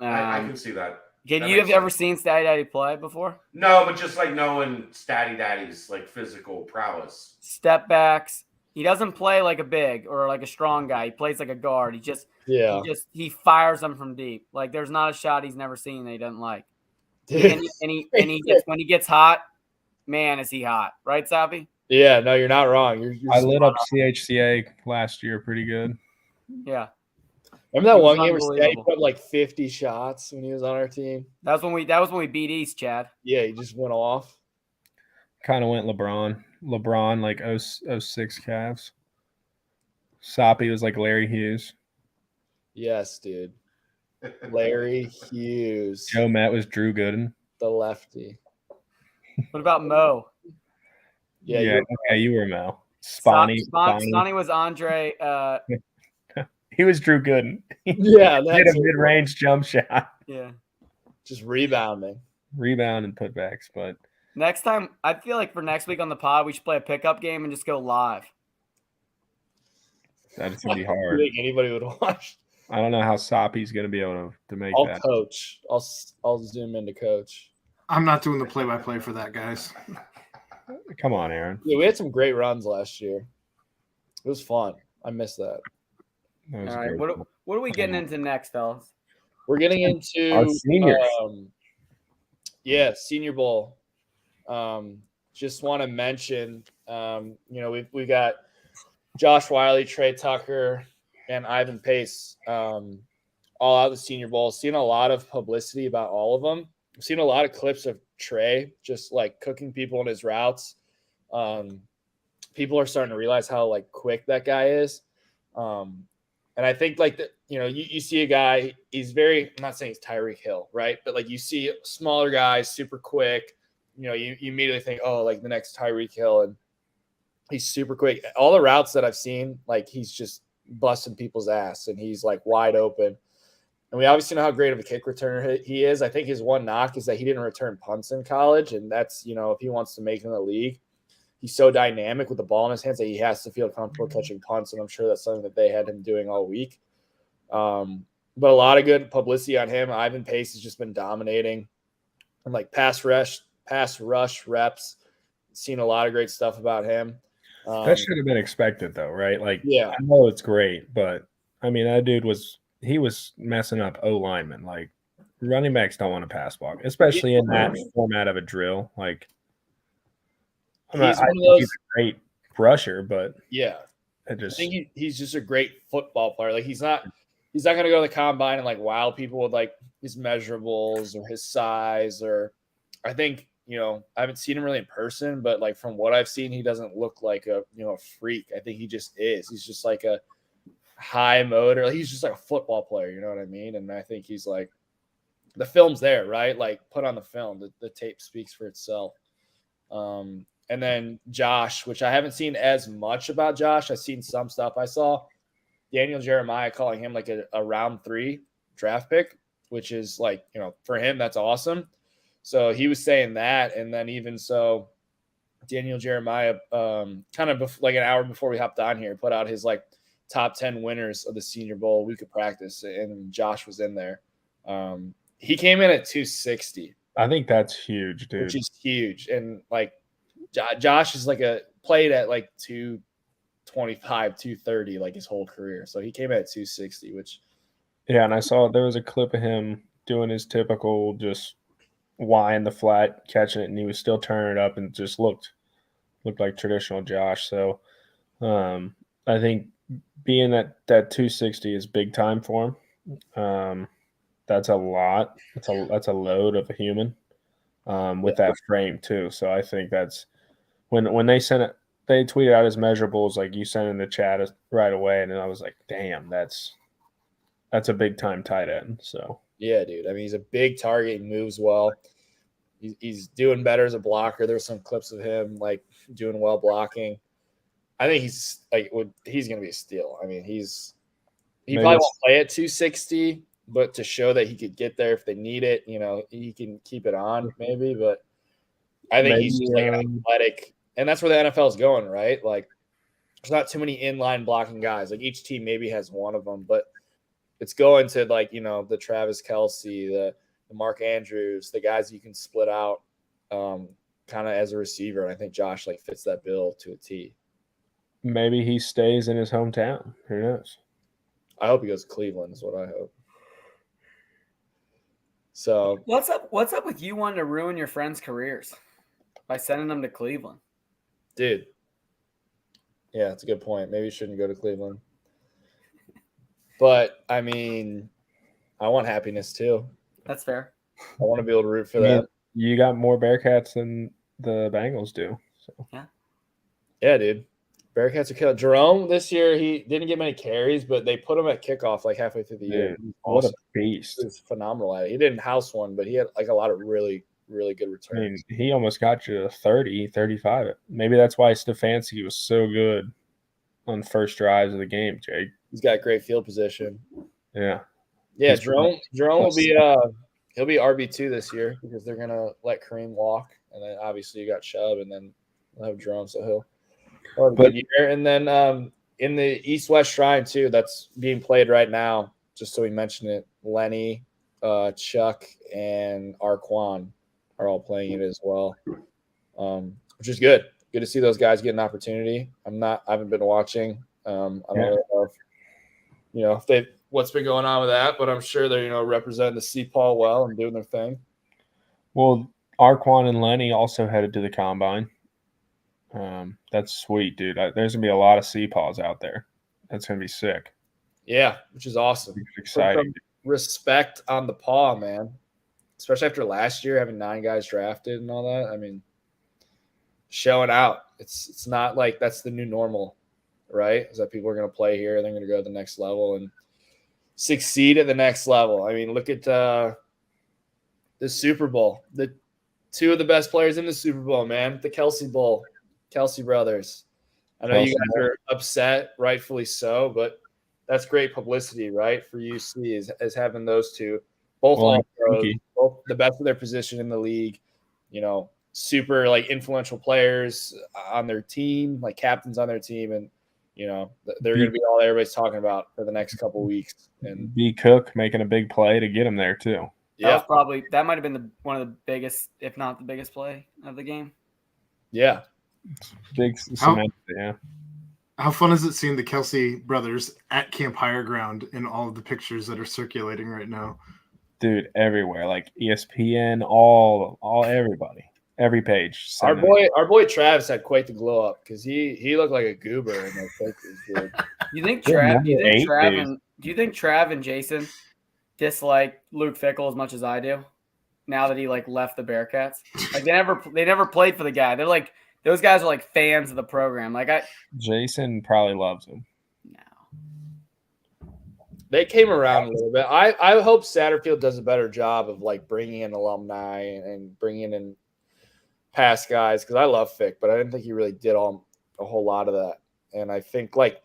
I can see that. You have ever seen Statty Daddy play before? No, but just like knowing Statty Daddy's like physical prowess. Step backs, He doesn't play like a big or like a strong guy. He plays like a guard. Yeah. He fires them from deep. Like there's not a shot he's never seen that he doesn't like. Dude. And he gets when he gets hot, man, is he hot, right, Sappy? Yeah, no, you're not wrong. You're I lit up CHCA last year pretty good. Yeah. Remember that He was one game where Steady unbelievable. put up like 50 shots when he was on our team? That was when we beat East, Chad. Yeah, he just went off. Kind of went LeBron. LeBron like 06 Cavs. Soppy was like Larry Hughes. Yes, dude. Larry Hughes, Joe Matt was Drew Gooden. the lefty. What about Mo? Yeah, you were Mel. Spawny. Spawny was Andre. He was Drew Gooden. Yeah, He did a mid-range jump shot. Yeah. Just rebounding. Rebound and putbacks, but Next time, I feel like for next week on the pod, we should play a pickup game and just go live. that's gonna be I hard. think anybody would watch. I don't know how Soppy's gonna be able to make I'll that. coach. I'll zoom into coach. I'm not doing the play-by-play for that, guys. Come on, Aaron. Yeah, we had some great runs last year. It was fun. I missed that. That was All right. great. What are we getting into next, fellas? We're getting into Our seniors. Senior Bowl. Just want to mention, we got Josh Wiley, Trey Tucker, and Ivan Pace all out of the Senior Bowl. Seen a lot of publicity about all of them. I've seen a lot of clips of Trey just like cooking people in his routes. People are starting to realize how like quick that guy is. And I think like you see a guy, he's I'm not saying he's Tyreek Hill, right? But like you see smaller guys, super quick. You immediately think, oh, like the next Tyreek Hill, and he's super quick. All the routes that I've seen, like he's just busting people's ass, and he's like wide open. And we obviously know how great of a kick returner he is. I think his one knock is that he didn't return punts in college, and that's if he wants to make it in the league, he's so dynamic with the ball in his hands that he has to feel comfortable catching punts, and I'm sure that's something that they had him doing all week. But a lot of good publicity on him. Ivan Pace has just been dominating, and like pass rush reps. Seen a lot of great stuff about him. That should have been expected, though, right? Like, yeah, I know it's great, but I mean, that dude was messing up O linemen. Like, running backs don't want to pass block, especially in that format of a drill. Like, he's a great rusher, but yeah, I think he's just a great football player. Like, he's not going to go to the combine and like wow people with like his measurables or his size, or I think I haven't seen him really in person, but like from what I've seen, he doesn't look like a freak. I think he just is. He's just like a high motor. He's just like a football player. You know what I mean? And I think he's like the film's there, right? Like put on the film. The tape speaks for itself. And then Josh, which I haven't seen as much about Josh. I've seen some stuff. I saw Daniel Jeremiah calling him like a round 3 draft pick, which is like, for him, that's awesome. So he was saying that. And then even so, Daniel Jeremiah, kind of like an hour before we hopped on here, put out his like top 10 winners of the Senior Bowl week of practice. And Josh was in there. He came in at 260. I think that's huge, dude. Which is huge. And like Josh is played at like 225, 230, like his whole career. So he came in at 260, which. Yeah. And I saw there was a clip of him doing his typical just Y in the flat, catching it, and he was still turning it up and just looked like traditional Josh. So I think being at that 260 is big time for him. That's a lot. That's a load of a human with that frame too. So I think that's when they sent it, they tweeted out his measurables like you sent in the chat right away, and then I was like, damn, that's a big time tight end. So yeah, dude. I mean, he's a big target. He moves well. He's doing better as a blocker. There's some clips of him like doing well blocking. I think he's going to be a steal. I mean, he probably won't play at 260, but to show that he could get there if they need it, he can keep it on maybe. But I think he's just like an athletic, and that's where the NFL is going, right? Like, there's not too many inline blocking guys. Like each team maybe has one of them, but it's going to like the Travis Kelce, the Mark Andrews, the guys you can split out kind of as a receiver. And I think Josh like fits that bill to a T. maybe he stays in his hometown. Who knows? I hope he goes to Cleveland. Is what I hope. So What's up with you wanting to ruin your friends' careers by sending them to Cleveland? dude, yeah, it's a good point. Maybe you shouldn't go to Cleveland. But I mean, I want happiness too. That's fair. I want to be able to root for I mean, them. you got more Bearcats than the Bengals do. So Yeah, dude. Bearcats are killing. Jerome this year, he didn't get many carries, but they put him at kickoff like halfway through the year. dude, what Awesome. a beast! He was phenomenal at it. He didn't house one, but he had like a lot of really, really good I returns. mean, he almost got you to 30, 35. Maybe that's why Stefanski was so good on first drives of the game, Jake. He's got great field position. Yeah. Yeah, He's Jerome will be he'll be RB2 this year because they're gonna let Kareem walk, and then obviously you got Chubb, and then we'll have Jerome, so he'll have a good year. And then in the East-West Shrine too, that's being played right now. Just so we mention it, Lenny, Chuck, and Arquan are all playing it as well, which is good. Good to see those guys get an opportunity. I haven't been watching. I don't really know if what's been going on with that, but I'm sure they're representing the C Paul well and doing their thing. Well, Arquan and Lenny also headed to the combine. That's sweet, dude. There's gonna be a lot of C Pauls out there. That's gonna be sick. Yeah, which is awesome. It's exciting. Some respect on the paw, man. Especially after last year having 9 guys drafted and all that. I mean, showing out. It's not like that's the new normal, right? Is that people are going to play here and they're going to go to the next level and succeed at the next level. I mean, look at the Super Bowl. The 2 of the best players in the Super Bowl, man. The Kelsey Bowl. Kelsey brothers. I know you guys are upset, rightfully so, but that's great publicity, right? For UC as having those 2, both all-pros, both the best of their position in the league, super like influential players on their team, like captains on their team, and they're going to be all everybody's talking about for the next couple of weeks. And B. Cook making a big play to get him there too. Yeah, that might have been one of the biggest, if not the biggest play of the game. Yeah, big cement. Yeah. How fun is it seeing the Kelsey brothers at Camp Higher Ground in all of the pictures that are circulating right now? Dude, everywhere, like ESPN, all everybody, every page. Our boy Travis had quite the glow up because he looked like a goober in those pictures, dude. Do you think Trav and Jason dislike Luke Fickell as much as I do? Now that he left the Bearcats, they never played for the guy. They're like, those guys are like fans of the program. Jason probably loves him. No. They came around a little bit. I hope Satterfield does a better job of bringing in alumni and bringing in past guys because I love Fick, but I didn't think he really did a whole lot of that. And I think like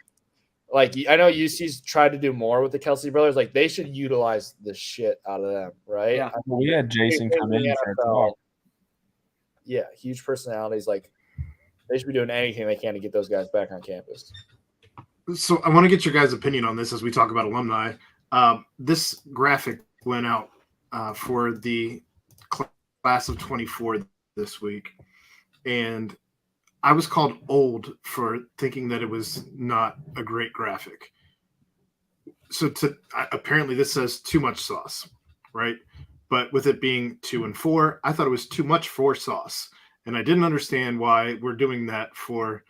I know UC's tried to do more with the Kelsey brothers. Like they should utilize the shit out of them, right? Yeah. We had Jason come in for a talk. Yeah, huge personalities. Like they should be doing anything they can to get those guys back on campus. So I want to get your guys' opinion on this as we talk about alumni. This graphic went out for the class of 24 this week, and I was called old for thinking that it was not a great graphic. So apparently this says too much sauce, right? But with it being 2 and 4, I thought it was too much for sauce. And I didn't understand why we're doing that for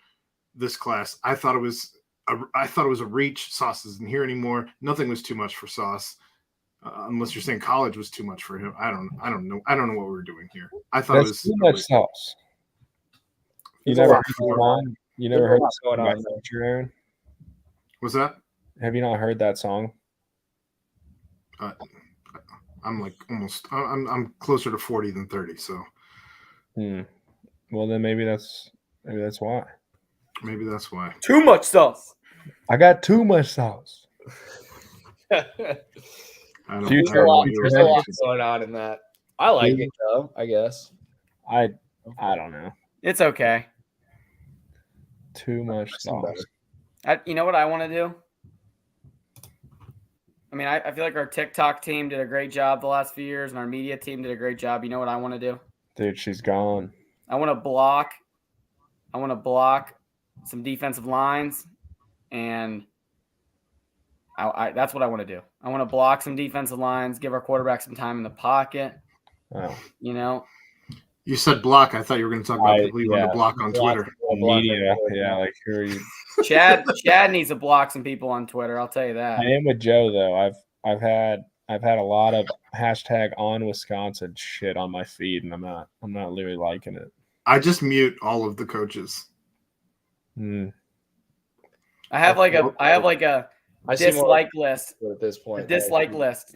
this class. I thought it was a reach. Sauce isn't here anymore. Nothing was too much for Sauce, unless you're saying college was too much for him. I don't know. I don't know what we were doing here. I thought it was too much sauce. You never heard the song? You never heard the song by Future, Aaron? What's that? Have you not heard that song? I'm like almost. I'm closer to 40 than 30. So. Well, then maybe that's why. Maybe that's why. Too much sauce. I got too much sauce. There's a lot going on in that. I like it though, I guess. I don't know. It's okay. Too much sauce. You know what I want to do? I mean, I feel like our TikTok team did a great job the last few years, and our media team did a great job. You know what I want to do? Dude, she's gone. I want to block some defensive lines, and that's what I want to do. I want to block some defensive lines, give our quarterback some time in the pocket. Oh. You know, You said block. I thought you were going to talk about people you want to block on Twitter. Media, yeah. Like who are you? Chad needs to block some people on Twitter. I'll tell you that. I am with Joe though. I've had a lot of hashtag on Wisconsin shit on my feed, and I'm not really liking it. I just mute all of the coaches. Mm. I have like a dislike list at this point. A dislike list.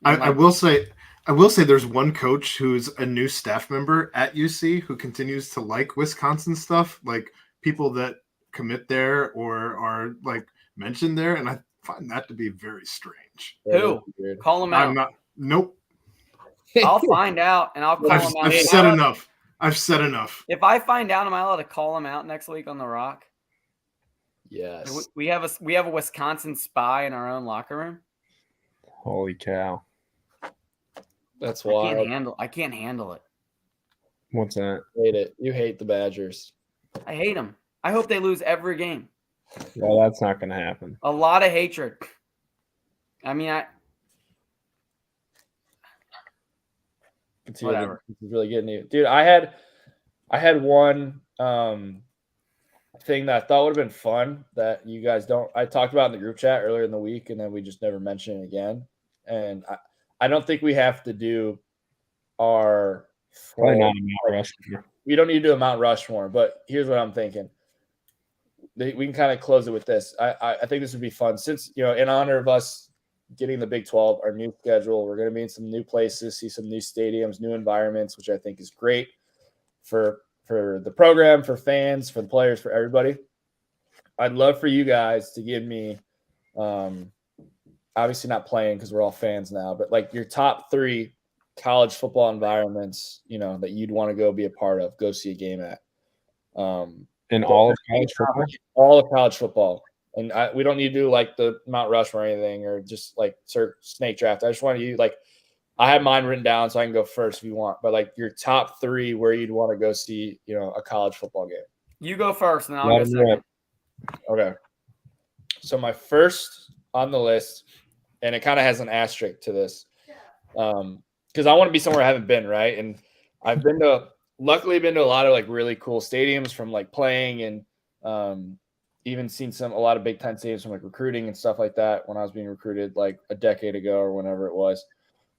I will say there's one coach who's a new staff member at UC who continues to like Wisconsin stuff, like people that commit there or are like mentioned there, and I find that to be very strange. Who? Call him out. I'm not. Nope. I'll find out and I'll call him out. I've said enough. If I find out, am I allowed to call him out next week on The Rock? Yes. We have a Wisconsin spy in our own locker room. Holy cow! That's wild. I can't handle it. What's that? Hate it. You hate the Badgers. I hate them. I hope they lose every game. Well, that's not going to happen. A lot of hatred. I mean, whatever. It's really getting you, dude. I had one thing that I thought would have been fun that you guys don't. I talked about in the group chat earlier in the week, and then we just never mentioned it again. And I don't think we have to do our. Probably not a Mount Rushmore. We don't need to do a Mount Rushmore, but here's what I'm thinking. We can kind of close it with this. I think this would be fun since, in honor of us getting the Big 12, our new schedule, we're going to be in some new places, see some new stadiums, new environments, which I think is great for the program, for fans, for the players, for everybody. I'd love for you guys to give me, obviously not playing because we're all fans now, but like your top 3 college football environments, that you'd want to go be a part of, go see a game at. In all of college football? All of college football. And we don't need to do like the Mount Rushmore or anything or just like snake draft. I just want you I have mine written down so I can go first if you want. But like your top 3 where you'd want to go see, a college football game. You go first and I'll go second. Okay. So my first on the list, and it kind of has an asterisk to this, because I want to be somewhere I haven't been, right? And I've luckily been to a lot of like really cool stadiums from like playing and even seen a lot of Big Ten stadiums from like recruiting and stuff like that when I was being recruited like a decade ago or whenever it was.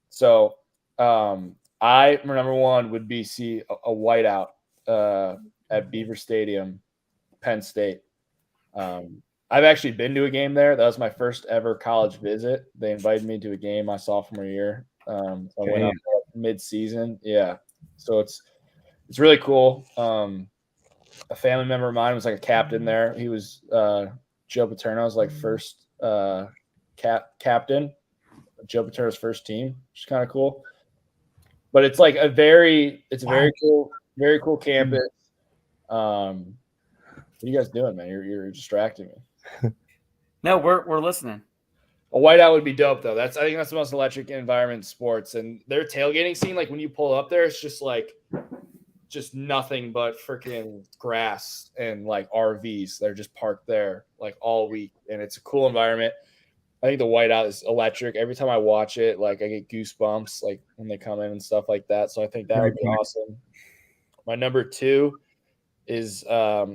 So my number one would be see a whiteout at Beaver Stadium, Penn State. I've actually been to a game there. That was my first ever college visit. They invited me to a game my sophomore year. I went out mid-season. Yeah. So it's really cool. A family member of mine was like a captain there. He was Joe Paterno's like first captain, Joe Paterno's first team, which is kind of cool. But it's like very cool campus. What are you guys doing, man? You're distracting me. No, we're listening. A whiteout would be dope, though. I think that's the most electric environment in sports. And their tailgating scene, like when you pull up there, it's just nothing but freaking grass and like RVs. They're just parked there like all week, and it's a cool environment. I think the whiteout is electric. Every time I watch it, like I get goosebumps, like when they come in and stuff like that. So I think that would be awesome. My number 2 is I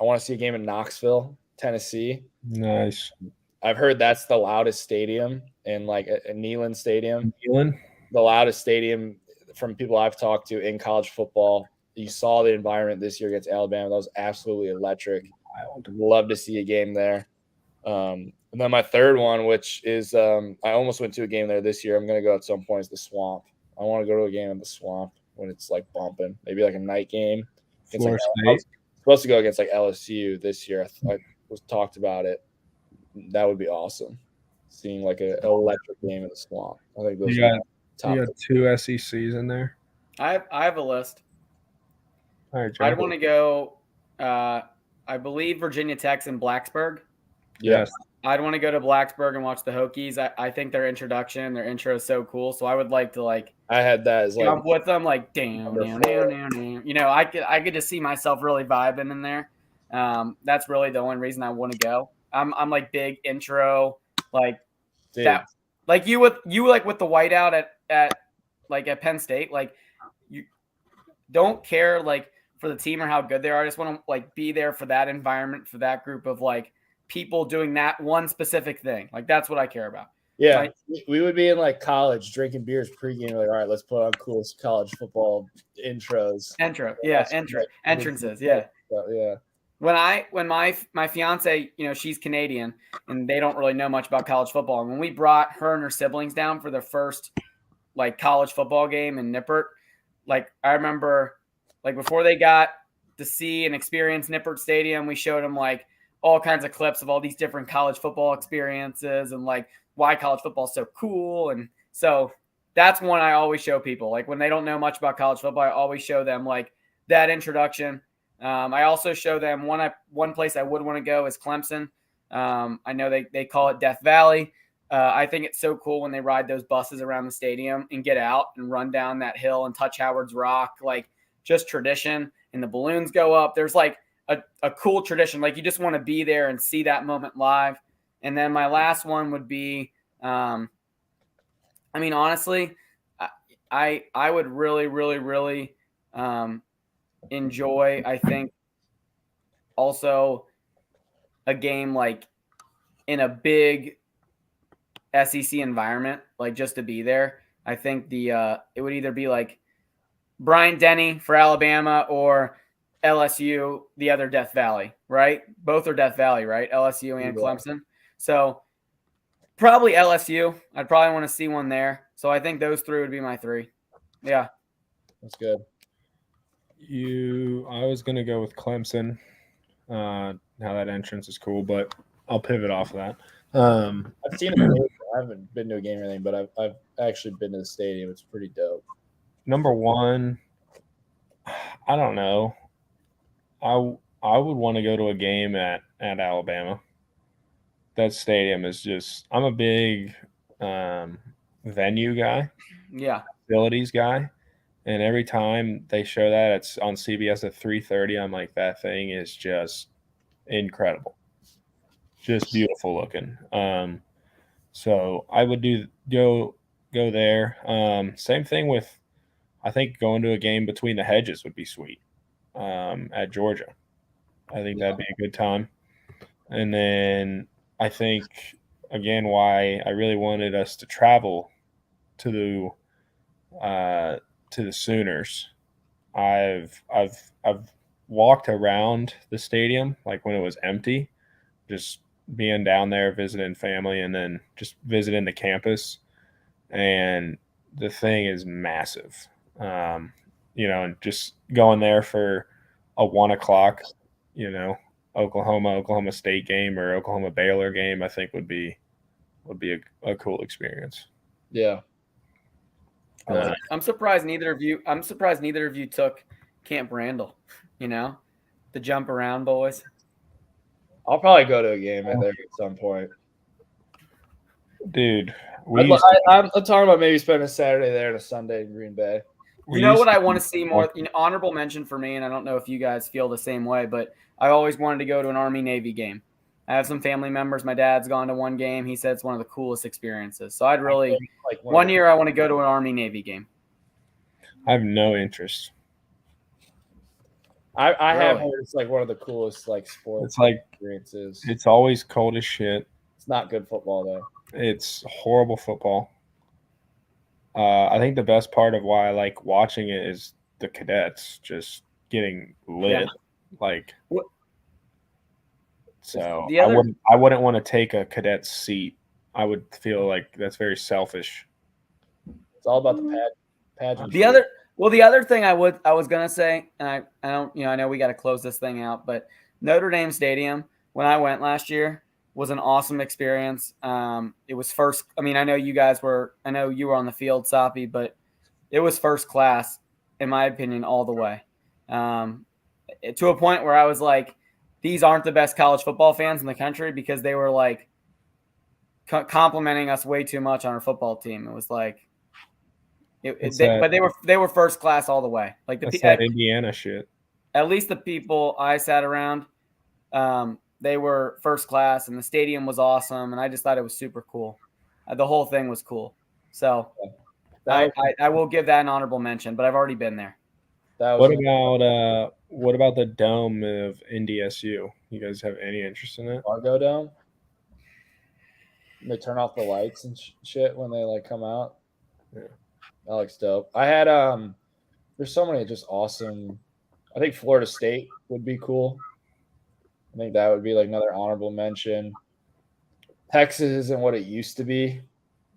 want to see a game in Knoxville, Tennessee. Nice. I've heard that's the loudest stadium in like a Neyland Stadium. Neyland? The loudest stadium from people I've talked to in college football. You saw the environment this year against Alabama. That was absolutely electric. I would love to see a game there. And then my third one, which is I almost went to a game there this year. I'm going to go at some point, is the Swamp. I want to go to a game in the Swamp when it's like bumping. Maybe like a night game. Florida State. I was supposed to go against like LSU this year. I was talked about it. That would be awesome. Seeing like an electric game in the Swamp. I think those you got 2 SECs in there. I have a list. All right, I'd want to go. I believe Virginia Tech's in Blacksburg. Yes. I'd want to go to Blacksburg and watch the Hokies. I think their intro is so cool. So I would like to like. I had that as like jump with them, like down. I could just see myself really vibing in there. That's really the only reason I want to go. I'm like big intro, like Dude, that, like you with the whiteout at Penn State. Like you don't care like for the team or how good they are. I just want to like be there for that environment, for that group of like people doing that one specific thing. Like that's what I care about. yeah, Right? we would be in like college drinking beers pregame. Like, all right, let's put on cool college football intros. Entrances, yeah. So, yeah. When my fiance, she's Canadian and they don't really know much about college football. And when we brought her and her siblings down for their first like college football game in Nippert, like I remember like before they got to see and experience Nippert Stadium, we showed them like all kinds of clips of all these different college football experiences and like why college football is so cool. And so that's one I always show people. Like when they don't know much about college football, I always show them like that introduction. I also show them one place I would want to go is Clemson. I know they call it Death Valley. I think it's so cool when they ride those buses around the stadium and get out and run down that hill and touch Howard's Rock, like just tradition. And the balloons go up. There's like a cool tradition. Like you just want to be there and see that moment live. And then my last one would be, honestly, I would really, really, really enjoy, I think, also a game like in a big SEC environment, like just to be there. I think it would either be like Bryant Denny for Alabama or LSU, the other Death Valley, right? Both are Death Valley, right? LSU and Clemson. So probably LSU. I'd probably want to see one there. So I think those three would be my three. Yeah. That's good. I was going to go with Clemson. Now that entrance is cool, but I'll pivot off of that. I've seen it. I haven't been to a game or anything, but I've actually been to the stadium. It's pretty dope. Number one, I don't know. I would want to go to a game at Alabama. That stadium is just. I'm a big venue guy. Yeah. Facilities guy, and every time they show that it's on CBS at 3:30, I'm like, that thing is just incredible, just beautiful looking. So I would go there. Same thing with, I think going to a game between the hedges would be sweet. At Georgia, I think that'd be a good time. And then I think again why I really wanted us to travel to the Sooners. I've walked around the stadium like when it was empty, just being down there visiting family and then just visiting the campus, and the thing is massive. And just going there for a 1:00, Oklahoma State game or Oklahoma Baylor game, I think would be a cool experience. Yeah. I'm surprised neither of you took Camp Randall, the jump around boys. I'll probably go to a game there at some point. Dude, I'm talking about maybe spending a Saturday there and a Sunday in Green Bay. You know what I want to see more? Honorable mention for me, and I don't know if you guys feel the same way, but I always wanted to go to an Army-Navy game. I have some family members. My dad's gone to one game. He said it's one of the coolest experiences. So I'd really one year I want to go to an Army-Navy game. I have no interest. I have heard it's like one of the coolest like sports experiences. It's always cold as shit. It's not good football though. It's horrible football. I think the best part of why I like watching it is the cadets just getting lit. So I wouldn't want to take a cadet's seat. I would feel like that's very selfish. It's all about the pageant. The other thing I was gonna say, and I don't, I know we got to close this thing out, but Notre Dame Stadium when I went last year was an awesome experience. It was first. I know you were on the field, Soppy, but it was first class in my opinion all the way. To a point where I was like, these aren't the best college football fans in the country because they were like complimenting us way too much on our football team. It was like. But they were first class all the way. Like that Indiana shit. At least the people I sat around, They were first class, and the stadium was awesome, and I just thought it was super cool. The whole thing was cool. So I will give that an honorable mention, but I've already been there. What about the dome of NDSU? You guys have any interest in that? Fargo Dome? They turn off the lights and shit when they like come out. Yeah. That looks dope. I had there's so many just awesome. I think Florida State would be cool. I think that would be like another honorable mention. Texas isn't what it used to be,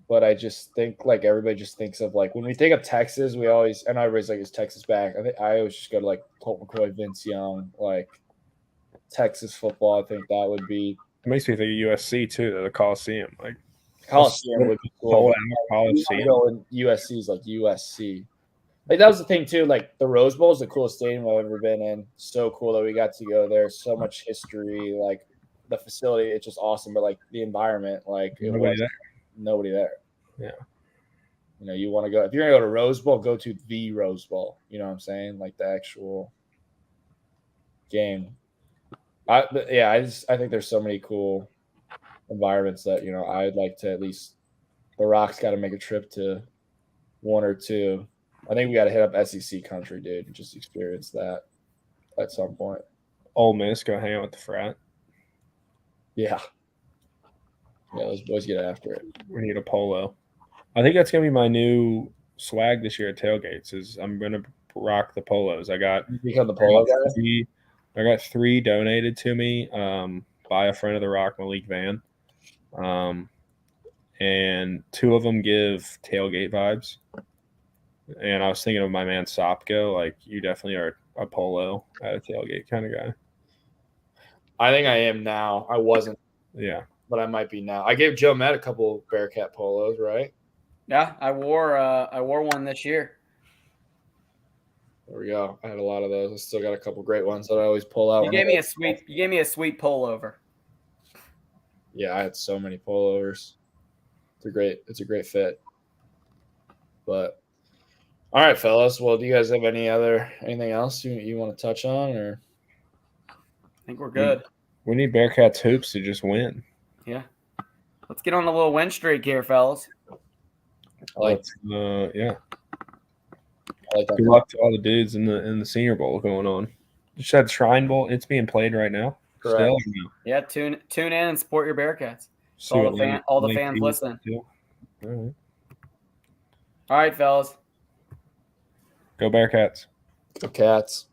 but I just think like everybody just thinks of like when we think of Texas, we always and everybody's like, is Texas back? I think I always just go to like Colt McCoy, Vince Young, like Texas football. I think that would be. It makes me think of USC too, the Coliseum. Like Coliseum would be cool. Sold out Coliseum. USC is like USC. Like that was the thing too. Like the Rose Bowl is the coolest stadium I've ever been in. So cool that we got to go there. So much history. Like the facility, it's just awesome. But like the environment, like nobody there. Yeah. You know, you want to go if you're gonna go to Rose Bowl, go to the Rose Bowl. You know what I'm saying? Like the actual game. I think there's so many cool environments that I'd like to at least. The Rock's got to make a trip to one or two. I think we got to hit up SEC country, dude, and just experience that at some point. Ole Miss, go hang out with the frat. Yeah, those boys get after it. We need a polo. I think that's gonna be my new swag this year at tailgates. Is I'm gonna rock the polos. I got become the polo guy. I got 3 donated to me by a friend of the Rock, Malik Van. And 2 of them give tailgate vibes. And I was thinking of my man Sopko. Like, you definitely are a polo at a tailgate kind of guy. I think I am now. I wasn't. Yeah. But I might be now. I gave Joe Matt a couple Bearcat polos, right? Yeah, I wore one this year. There we go. I had a lot of those. I still got a couple great ones that I always pull out. You gave me a sweet pullover. Yeah, I had so many pullovers. It's a great fit. But all right, fellas. Well, do you guys have anything else you want to touch on, or? I think we're good. We need Bearcats hoops to just win. Yeah. Let's get on a little win streak here, fellas. Yeah. I like that. Good luck to all the dudes in the Senior Bowl going on. Just had Shrine Bowl. It's being played right now. Correct. Still. Yeah, tune in and support your Bearcats. All the fans listening. All right, fellas. Go Bearcats. Go Cats.